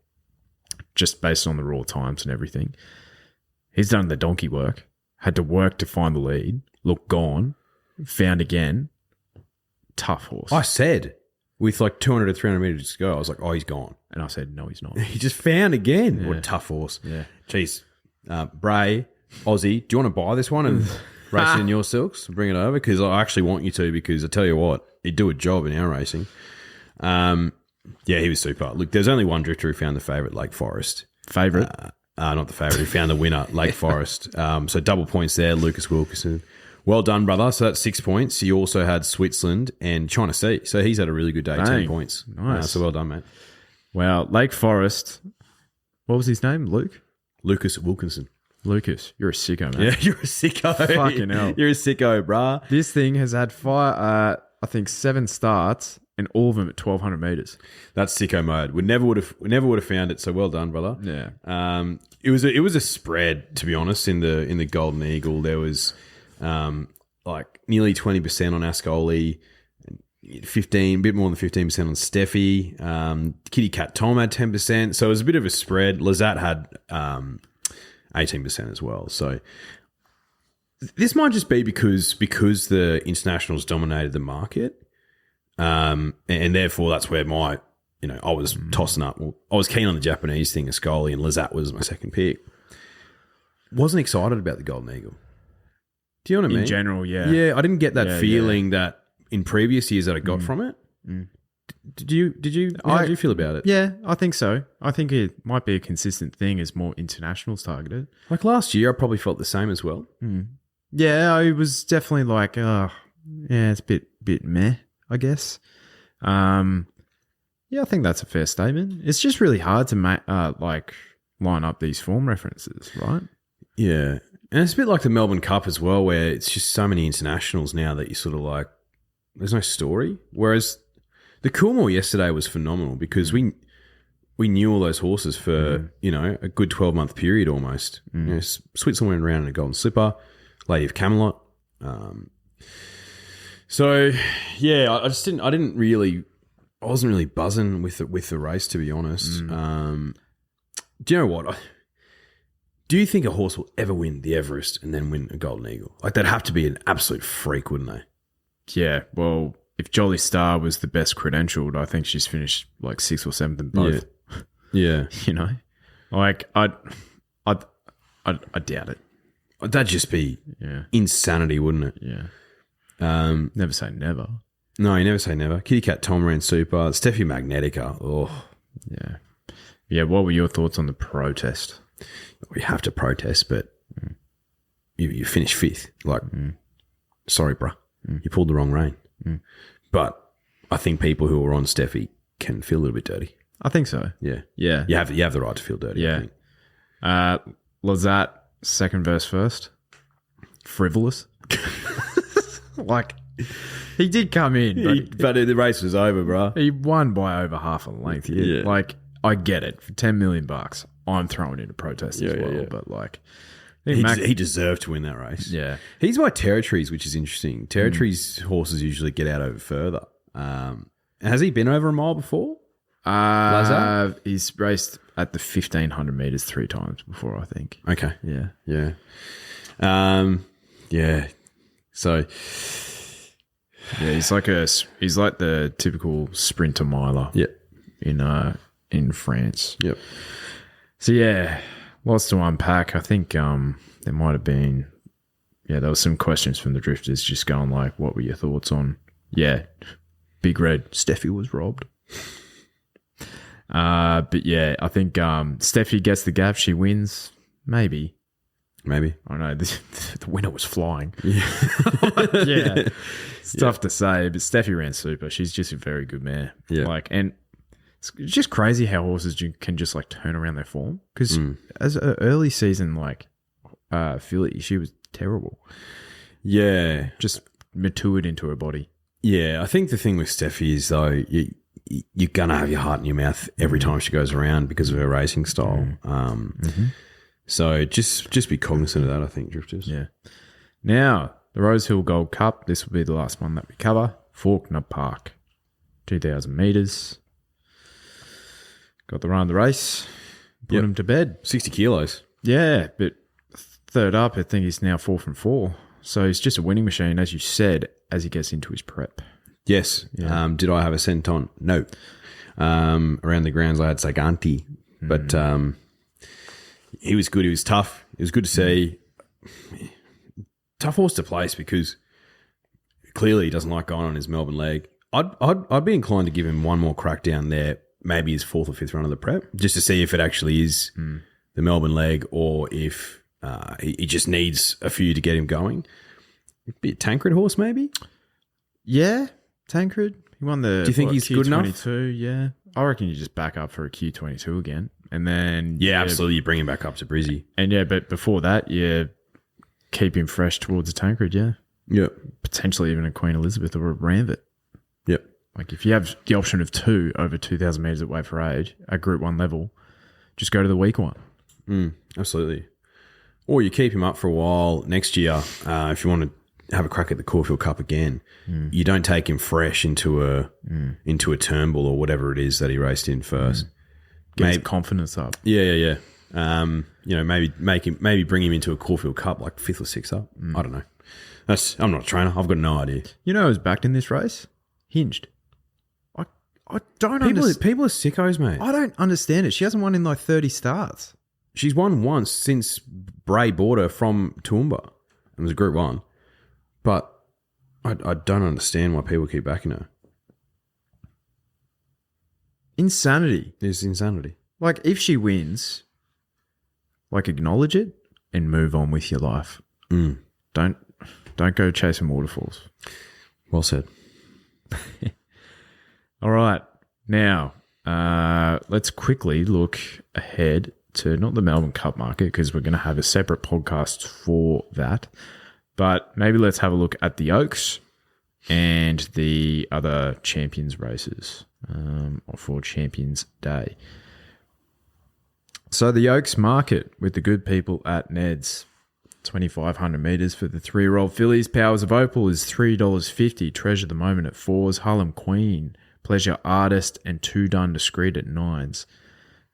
Speaker 3: just based on the raw times and everything. He's done the donkey work, had to work to find the lead, look gone, found again. Tough horse.
Speaker 6: I said, with like 200 to 300 metres to go, I was like, oh, he's gone.
Speaker 3: And I said, no, he's not.
Speaker 6: He just found again.
Speaker 3: Yeah.
Speaker 6: What a tough horse.
Speaker 3: Yeah.
Speaker 6: Jeez. Bray, Aussie, do you want to buy this one and race it in your silks? Bring it over? Because I actually want you to, because I tell you what, he'd do a job in our racing. Yeah, he was super. Look, there's only one drifter who found the favourite, Lake Forest.
Speaker 3: Favourite?
Speaker 6: Not the favourite. Who found the winner, Lake Forest. So double points there, Lucas Wilkinson. Well done, brother. So that's 6 points. He also had Switzerland and China Sea. So he's had a really good day, 10 points.
Speaker 3: Nice.
Speaker 6: So well done, mate.
Speaker 3: Wow. Lake Forest. What was his name?
Speaker 6: Lucas Wilkinson.
Speaker 3: Lucas. You're a sicko, man.
Speaker 6: Yeah, you're a sicko.
Speaker 3: Fucking hell.
Speaker 6: You're a sicko, brah.
Speaker 3: This thing has had 7 starts and all of them at 1,200 metres.
Speaker 6: That's sicko mode. We never would have found it. So well done, brother.
Speaker 3: Yeah.
Speaker 6: It was a spread, to be honest. In the Golden Eagle, there was like nearly 20% on Ascoli, 15, a bit more than 15% on Steffi. Kitty Cat Tom had 10%. So it was a bit of a spread. Lazat had 18% as well. So this might just be because the internationals dominated the market. And therefore that's where I was tossing up. Well, I was keen on the Japanese thing, Ascoli, and Lazat was my second pick. Wasn't excited about the Golden Eagle. Do you know what I mean?
Speaker 3: In general, yeah.
Speaker 6: Yeah, I didn't get that feeling
Speaker 3: yeah.
Speaker 6: that in previous years that I got from it. Did you? How did you feel about it?
Speaker 3: Yeah, I think so. I think it might be a consistent thing as more internationals targeted.
Speaker 6: Like last year, I probably felt the same as well.
Speaker 3: Yeah, I was definitely like, yeah, it's a bit meh, I guess. Yeah, I think that's a fair statement. It's just really hard to line up these form references, right?
Speaker 6: Yeah. And it's a bit like the Melbourne Cup as well, where it's just so many internationals now that you sort of like, there's no story. Whereas the Coolmore yesterday was phenomenal because we knew all those horses for, a good 12-month period almost. Switzerland went around in a Golden Slipper, Lady of Camelot. So, yeah, I wasn't really buzzing with the race, to be honest. Do you know what? Do you think a horse will ever win the Everest and then win a Golden Eagle? Like, they'd have to be an absolute freak, wouldn't they?
Speaker 3: Yeah, well, if Jolly Star was the best credentialed, I think she's finished like 6th or 7th in both.
Speaker 6: Yeah.
Speaker 3: Like, I doubt it.
Speaker 6: That'd just be insanity, wouldn't it?
Speaker 3: Yeah. Never say never.
Speaker 6: No, you never say never. Kitty Cat Tom ran super. Steffi Magnetica. Oh,
Speaker 3: Yeah. Yeah, what were your thoughts on the protest?
Speaker 6: we have to protest, but you finished 5th. Like, sorry, bruh. You pulled the wrong rein. But I think people who are on Steffi can feel a little bit dirty.
Speaker 3: I think so.
Speaker 6: Yeah.
Speaker 3: Yeah.
Speaker 6: You have the right to feel dirty. I
Speaker 3: Yeah.
Speaker 6: think.
Speaker 3: Lazat, second verse first. Frivolous. Like, he did come in, but
Speaker 6: But the race was over, bruh.
Speaker 3: he won by over half a length.
Speaker 6: Yeah.
Speaker 3: Like, I get it. For $10 million, I'm throwing in a protest as well.
Speaker 6: yeah.
Speaker 3: But, like, I think
Speaker 6: He deserved to win that race.
Speaker 3: yeah.
Speaker 6: He's by territories, which is interesting. Territories horses usually get out over further. Has he been over a mile before? Lazat?
Speaker 3: He's raced at the 1,500 meters 3 times before, I think.
Speaker 6: Okay.
Speaker 3: Yeah.
Speaker 6: Yeah. Yeah. So,
Speaker 3: Yeah, he's like the typical sprinter miler.
Speaker 6: yep.
Speaker 3: In France.
Speaker 6: Yep.
Speaker 3: So yeah, lots to unpack. I think there might have been, there was some questions from the drifters just going like, what were your thoughts on, Big Red, Steffi was robbed. But yeah, I think Steffi gets the gap, she wins, maybe.
Speaker 6: Maybe.
Speaker 3: I don't know, the winner was flying. Yeah. It's tough to say, but Steffi ran super. She's just a very good mare.
Speaker 6: Yeah.
Speaker 3: Like, and it's just crazy how horses can just like turn around their form. Because as an early season, like filly, she was terrible.
Speaker 6: Yeah.
Speaker 3: Just matured into her body.
Speaker 6: Yeah. I think the thing with Steffi is, though, you're going to have your heart in your mouth every time she goes around because of her racing style. So just be cognizant of that, I think, drifters.
Speaker 3: Yeah. Now, the Rosehill Gold Cup. This will be the last one that we cover. Faulkner Park, 2,000 metres. Got the run of the race. Put him to bed.
Speaker 6: 60 kilos.
Speaker 3: Yeah, but third up, I think he's now 4 from 4. So he's just a winning machine, as you said, as he gets into his prep.
Speaker 6: Yes.
Speaker 3: Yeah.
Speaker 6: Did I have a senton? No. Around the grounds, I had Saganti. But he was good. He was tough. It was good to see. Tough horse to place because clearly he doesn't like going on his Melbourne leg. I'd be inclined to give him one more crack down there, maybe his 4th or 5th run of the prep, just to see if it actually is the Melbourne leg or if he just needs a few to get him going. Be a Tancred horse, maybe?
Speaker 3: Yeah, Tancred. He won the.
Speaker 6: Do you think he's good enough?
Speaker 3: Q22, yeah. I reckon you just back up for a Q22 again. And then.
Speaker 6: Yeah, absolutely. You bring him back up to Brizzy.
Speaker 3: And but before that, keep him fresh towards a Tancred, yeah.
Speaker 6: Yep.
Speaker 3: Potentially even a Queen Elizabeth or a Ranvet.
Speaker 6: Yep.
Speaker 3: Like if you have the option of 2 over 2,000 metres at weight for age at Group 1 level, just go to the weak one.
Speaker 6: Absolutely. Or you keep him up for a while next year if you want to have a crack at the Caulfield Cup again. You don't take him fresh into a Turnbull or whatever it is that he raced in first.
Speaker 3: Get his confidence up.
Speaker 6: Yeah. Maybe bring him into a Caulfield Cup like 5th or 6th up. I don't know. I'm not a trainer. I've got no idea.
Speaker 3: You know who's backed in this race? Hinged. I don't understand.
Speaker 6: People are sickos, mate.
Speaker 3: I don't understand it. She hasn't won in like 30 starts.
Speaker 6: She's won once since Bray bought her from Toowoomba. It was a Group 1. But I don't understand why people keep backing her.
Speaker 3: Insanity.
Speaker 6: It's insanity.
Speaker 3: Like if she wins, like acknowledge it and move on with your life. Don't go chasing waterfalls.
Speaker 6: Well said.
Speaker 3: All right. Now, let's quickly look ahead to not the Melbourne Cup market because we're going to have a separate podcast for that. But maybe let's have a look at the Oaks and the other Champions races for Champions Day. So the Oaks market with the good people at Ned's. 2,500 metres for the 3-year-old fillies. Powers of Opal is $3.50. Treasure the Moment at 4s. Harlem Queen, Pleasure Artist, and Two Done Discreet at 9s.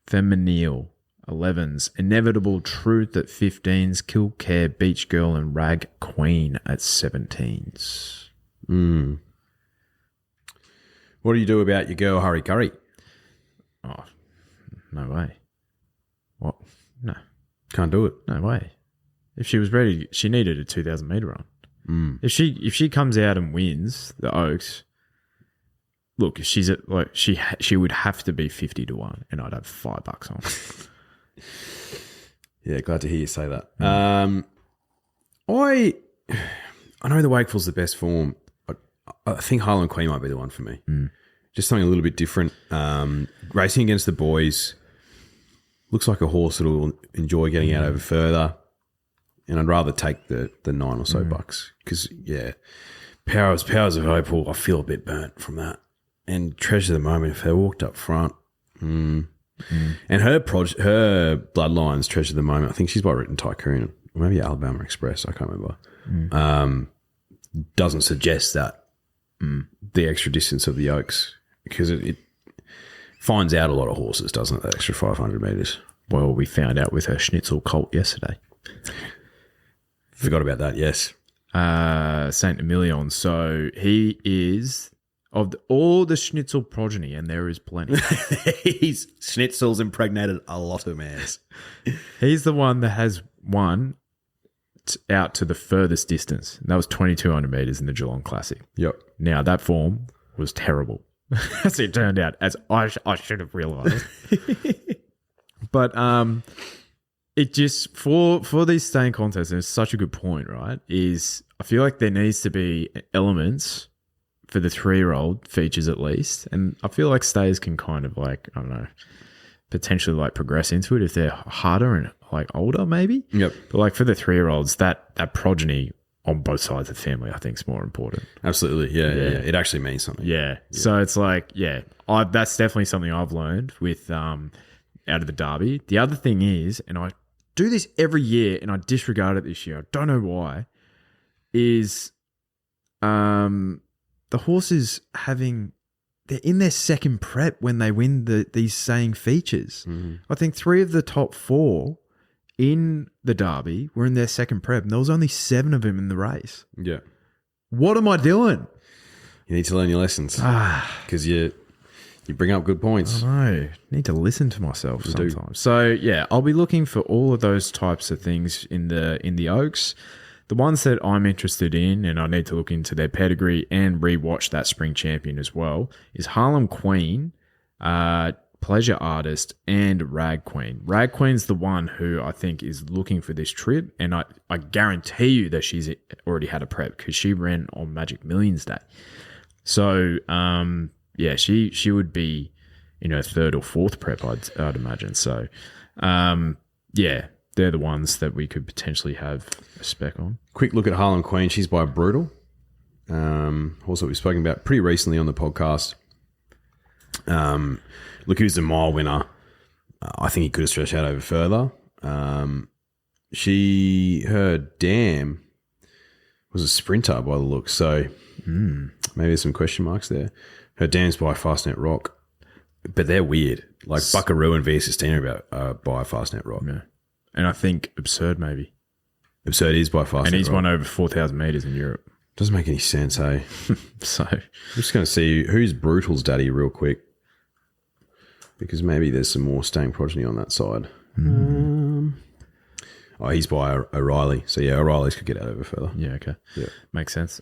Speaker 3: Feminile, 11s. Inevitable Truth at 15s. Kill Care, Beach Girl, and Rag Queen at 17s.
Speaker 6: What do you do about your girl, Hurry Curry?
Speaker 3: Oh, no way. What? No.
Speaker 6: Can't do it.
Speaker 3: No way. If she was ready, she needed a 2,000 metre run. If she comes out and wins the Oaks, look, she's at like she would have to be 50-1, and I'd have $5 on.
Speaker 6: Yeah, glad to hear you say that. I know the Wakeful's the best form. I think Highland Queen might be the one for me. Just something a little bit different. Racing against the boys. Looks like a horse that'll enjoy getting out over further. And I'd rather take the 9 or so bucks. Because, yeah, Powers of Opal, I feel a bit burnt from that. And Treasure of the Moment, if they walked up front. And her bloodline's Treasure of the Moment. I think she's by Written Tycoon. Or maybe Alabama Express. I can't remember. Doesn't suggest that the extra distance of the Oaks. Because it finds out a lot of horses, doesn't it, that extra 500 metres?
Speaker 3: Well, we found out with her Schnitzel colt yesterday.
Speaker 6: Forgot about that, yes.
Speaker 3: Saint Emilion. So he is of all the Schnitzel progeny, and there is plenty.
Speaker 6: Schnitzel's impregnated a lot of mares.
Speaker 3: He's the one that has won out to the furthest distance. And that was 2,200 metres in the Geelong Classic.
Speaker 6: Yep.
Speaker 3: Now, that form was terrible. As it turned out, as I should have realised. But it just, for these staying contests, and it's such a good point, right, is I feel like there needs to be elements for the 3-year-old features at least. And I feel like stays can kind of like, I don't know, potentially like progress into it if they're harder and like older maybe.
Speaker 6: Yep.
Speaker 3: But like for the 3-year-olds, that progeny on both sides of the family, I think, is more important.
Speaker 6: Absolutely. Yeah. It actually means something.
Speaker 3: Yeah. So it's like, that's definitely something I've learned with out of the Derby. The other thing is, and I do this every year and I disregard it this year, I don't know why, is the horses they're in their second prep when they win these saying features. I think 3 of the top 4 in the Derby were in their second prep, and there was only 7 of them in the race.
Speaker 6: Yeah.
Speaker 3: What am I doing?
Speaker 6: You need to learn your lessons because you bring up good points.
Speaker 3: I know. Need to listen to myself sometimes. So yeah, I'll be looking for all of those types of things in the Oaks. The ones that I'm interested in, and I need to look into their pedigree and rewatch that Spring Champion as well, is Harlem Queen, Pleasure Artist, and Rag Queen. Rag Queen's the one who I think is looking for this trip, and I guarantee you that she's already had a prep because she ran on Magic Millions Day. So, she would be in her 3rd or 4th prep, I'd imagine. So, they're the ones that we could potentially have a spec on.
Speaker 6: Quick look at Harlem Queen. She's by Brutal. Also, we've spoken about pretty recently on the podcast. Look, who's the mile winner. I think he could have stretched out over further. Her dam was a sprinter by the look, so maybe there's some question marks there. Her dam's by Fastnet Rock, but they're weird. Like Buckaroo and Via Sistina are by Fastnet Rock.
Speaker 3: Yeah. And I think Absurd maybe.
Speaker 6: Absurd is by Fastnet Rock.
Speaker 3: And he's won over 4,000 metres in Europe.
Speaker 6: Doesn't make any sense, hey?
Speaker 3: So
Speaker 6: I'm just going to see who's Brutal's daddy real quick, because maybe there's some more staying progeny on that side. He's by O'Reilly. So, yeah, O'Reilly's could get out over further.
Speaker 3: Yeah, okay.
Speaker 6: Yeah.
Speaker 3: Makes sense.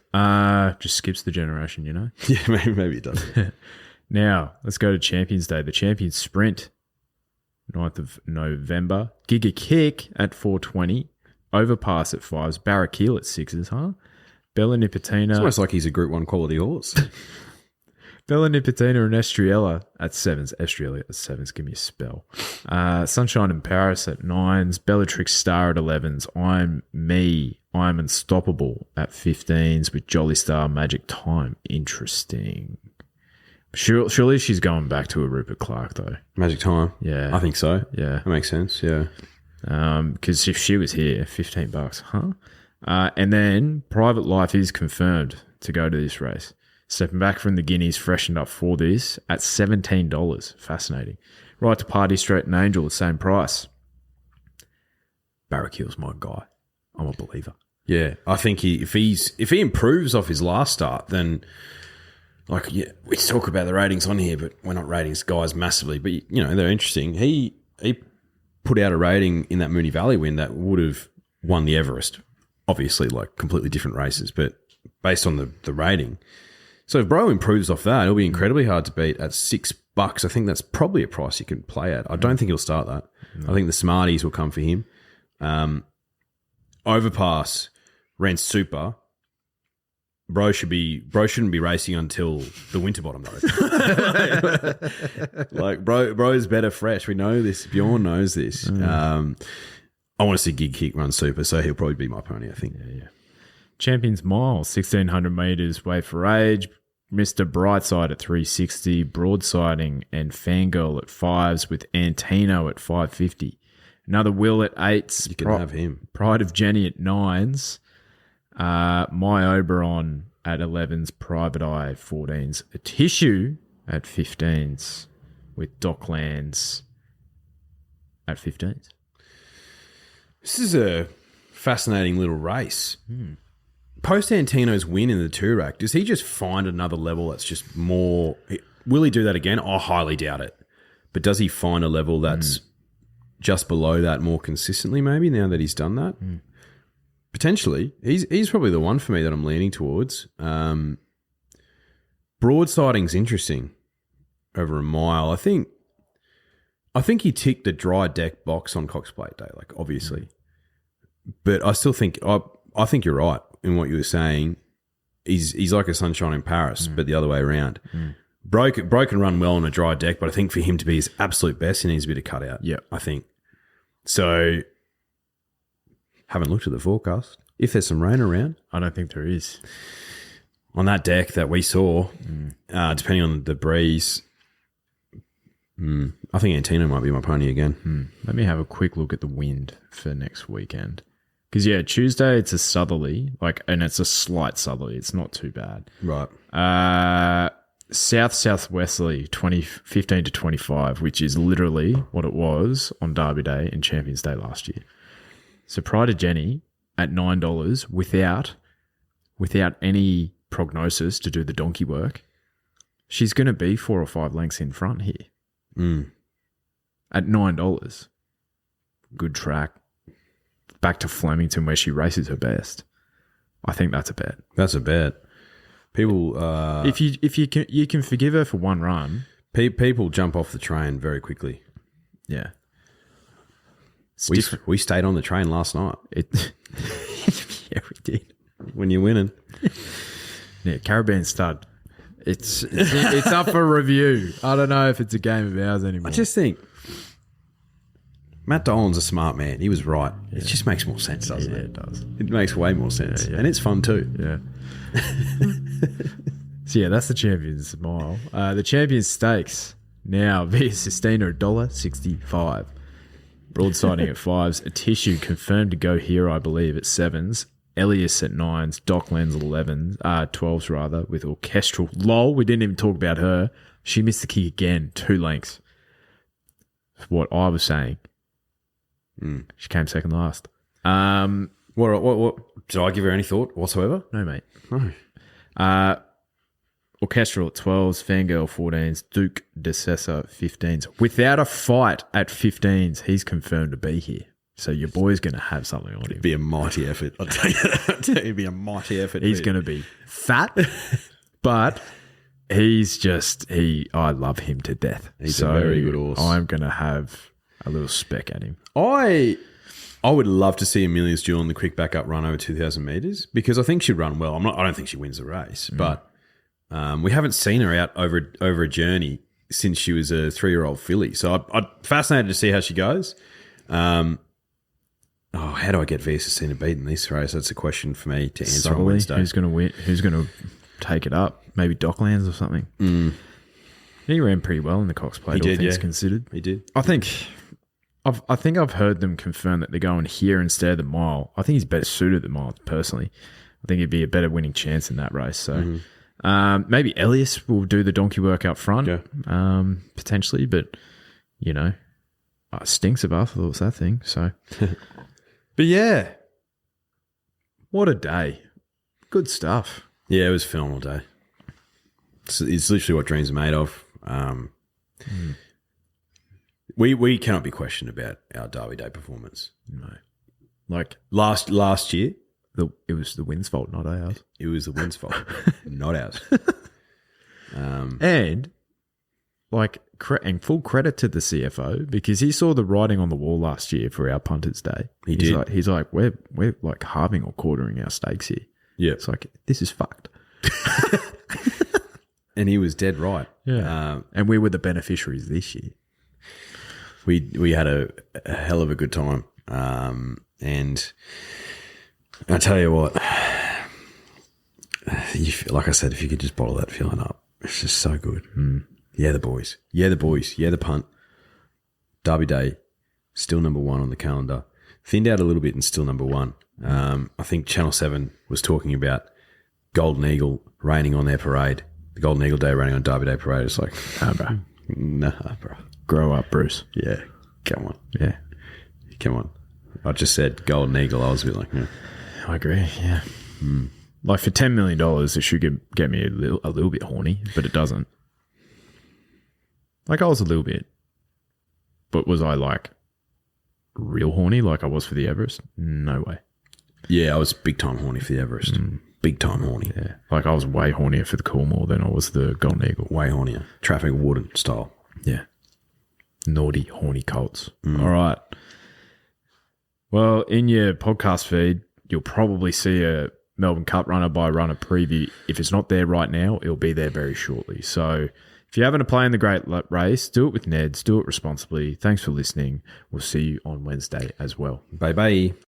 Speaker 3: Just skips the generation, you know?
Speaker 6: Yeah, maybe it does.
Speaker 3: Now, let's go to Champions Day. The Champions Sprint, 9th of November. Giga Kick at 4:20. Overpass at 5s. Barraquil at 6s, huh? Bella Nipotina.
Speaker 6: It's almost like he's a Group 1 quality horse.
Speaker 3: Bella Nipotina and Estriella at 7s. Estriella at 7s. Give me a spell. Sunshine in Paris at 9s. Bellatrix Star at 11s. I'm Unstoppable at 15s with Jolly Star Magic Time. Interesting. Surely she's going back to a Rupert Clark though.
Speaker 6: Magic Time.
Speaker 3: Yeah.
Speaker 6: I think so.
Speaker 3: Yeah.
Speaker 6: That makes sense. Yeah.
Speaker 3: Because if she was here, $15, huh? And then Private Life is confirmed to go to this race. Stepping back from the Guineas, freshened up for this at $17. Fascinating. Right to Party Straight and Angel, the same price. Barraquil's my guy. I'm a believer.
Speaker 6: Yeah, I think if he improves off his last start, then we talk about the ratings on here, but we're not ratings guys massively. But they're interesting. He put out a rating in that Moonee Valley win that would have won the Everest. Obviously, like completely different races, but based on the rating, So if Bro improves off that, it'll be incredibly hard to beat at $6. I think that's probably a price you can play at. I don't think he'll start that. I think the Smarties will come for him. Overpass, Rent Super. Bro shouldn't be racing until the Winterbottom though. Like bro's better fresh. We know this. Bjorn knows this. I want to see Gig Kick run Super, so he'll probably be my pony, I think.
Speaker 3: Yeah. Champions Mile, 1,600 metres, Way for Age. Mr. Brightside at 360, Broadsiding and Fangirl at 5s with Antino at 550. Another Will at 8s.
Speaker 6: You can have him.
Speaker 3: Pride of Jenny at 9s. My Oberon at 11s. Private Eye at 14s. A Tissue at 15s with Docklands at 15s.
Speaker 6: This is a fascinating little race. Post Antino's win in the Toorak, does he just find another level that's just more... Will he do that again? I highly doubt it. But does he find a level that's just below that more consistently maybe now that he's done that? Potentially. He's probably the one for me that I'm leaning towards. Broadsiding's interesting over a mile. I think he ticked the dry deck box on Cox Plate Day, like obviously. But I still think... I think you're right in what you were saying. He's like a Sunshine in Paris, but the other way around. Bro can run well on a dry deck, but I think for him to be his absolute best, he needs a bit of cutout.
Speaker 3: Yeah,
Speaker 6: I think. So, haven't looked at the forecast. If there's some rain around.
Speaker 3: I don't think there is.
Speaker 6: On that deck that we saw, depending on the breeze, I think Antino might be my pony again.
Speaker 3: Let me have a quick look at the wind for next weekend. Because, Tuesday it's a southerly, and it's a slight southerly. It's not too bad.
Speaker 6: Right.
Speaker 3: Southwesterly, 15 to 25, which is literally what it was on Derby Day and Champions Day last year. So Pride of Jenny at $9 without any prognosis to do the donkey work, she's going to be 4 or 5 lengths in front here. At $9. Good track. Back to Flemington where she races her best. I think that's a bet.
Speaker 6: That's a bet. People,
Speaker 3: if you can forgive her for one run,
Speaker 6: people jump off the train very quickly.
Speaker 3: Yeah,
Speaker 6: we stayed on the train last night.
Speaker 3: Yeah, we did.
Speaker 6: When you're winning,
Speaker 3: yeah, Caribbean Stud. It's up for review. I don't know if it's a game of ours anymore.
Speaker 6: I just think Matt Dolan's a smart man. He was right. Yeah. It just makes more sense, doesn't it?
Speaker 3: Yeah, it does.
Speaker 6: It makes way more sense.
Speaker 3: Yeah.
Speaker 6: And it's fun too.
Speaker 3: Yeah. So, that's the Champions Mile. The Champions Stakes now via Sistina $1.65. Broadsiding at 5s. A Tissue confirmed to go here, I believe, at 7s. Elias at 9s. Docklands at 12s rather, with Orchestral. Lol, we didn't even talk about her. She missed the kick again, 2 lengths. What I was saying. She came second last.
Speaker 6: What? Did I give her any thought whatsoever?
Speaker 3: No, mate.
Speaker 6: No.
Speaker 3: Orchestral at 12s, Fangirl 14s, Duke de Sessa 15s. Without a fight at 15s, he's confirmed to be here. So your boy's going to have something on him.
Speaker 6: It'd be a mighty effort. I'll tell you that. It'd be a mighty effort.
Speaker 3: He's going to be fat, but I love him to death.
Speaker 6: He's a very good horse.
Speaker 3: I'm going to have a little speck at him.
Speaker 6: I would love to see Amelia's Jewel in the quick backup run over 2,000 metres because I think she'd run well. I don't think she wins the race, but we haven't seen her out over a journey since she was a 3-year-old filly. So I'm fascinated to see how she goes. How do I get Via Sistina beaten this race? That's a question for me to answer on Wednesday.
Speaker 3: Who's going to win? Who's going to take it up? Maybe Docklands or something. He ran pretty well in the Cox Plate, all things considered.
Speaker 6: He did.
Speaker 3: I think I've heard them confirm that they're going here instead of the mile. I think he's better suited the mile, personally. I think he'd be a better winning chance in that race. So maybe Elias will do the donkey work up front, potentially. But, stinks of afterthoughts, that thing. So, but yeah, what a day. Good stuff.
Speaker 6: Yeah, it was a phenomenal day. It's literally what dreams are made of. We cannot be questioned about our Derby Day performance.
Speaker 3: No. Like
Speaker 6: last year,
Speaker 3: it was the wind's fault, not ours.
Speaker 6: It was the wind's fault, not ours.
Speaker 3: And like, and full credit to the CFO because he saw the writing on the wall last year for our punters' day. He's like, we're like halving or quartering our stakes here.
Speaker 6: Yeah.
Speaker 3: It's like, this is fucked.
Speaker 6: And he was dead right.
Speaker 3: Yeah. And we were the beneficiaries this year.
Speaker 6: We had a hell of a good time. And I tell you what, like I said, if you could just bottle that feeling up, it's just so good. Yeah, the boys. Yeah, the boys. Yeah, the punt. Derby Day, still number 1 on the calendar. Thinned out a little bit and still number 1. I think Channel 7 was talking about Golden Eagle raining on their parade. The Golden Eagle Day raining on Derby Day parade. It's like, nah, bro.
Speaker 3: Grow up, Bruce.
Speaker 6: Yeah, come on.
Speaker 3: Yeah.
Speaker 6: Come on. I just said Golden Eagle. I was a bit like,
Speaker 3: I agree, yeah. Like for $10 million, it should get me a little bit horny, but it doesn't. Like I was a little bit. But was I like real horny like I was for the Everest? No way.
Speaker 6: Yeah, I was big time horny for the Everest. Big time horny.
Speaker 3: Yeah. Like I was way hornier for the Coolmore than I was the Golden Eagle.
Speaker 6: Way hornier. Traffic warden style.
Speaker 3: Yeah. Naughty, horny colts. All right. Well, in your podcast feed, you'll probably see a Melbourne Cup runner by runner preview. If it's not there right now, it'll be there very shortly. So if you're having a play in the Great Race, do it with Neds. Do it responsibly. Thanks for listening. We'll see you on Wednesday as well.
Speaker 6: Bye-bye.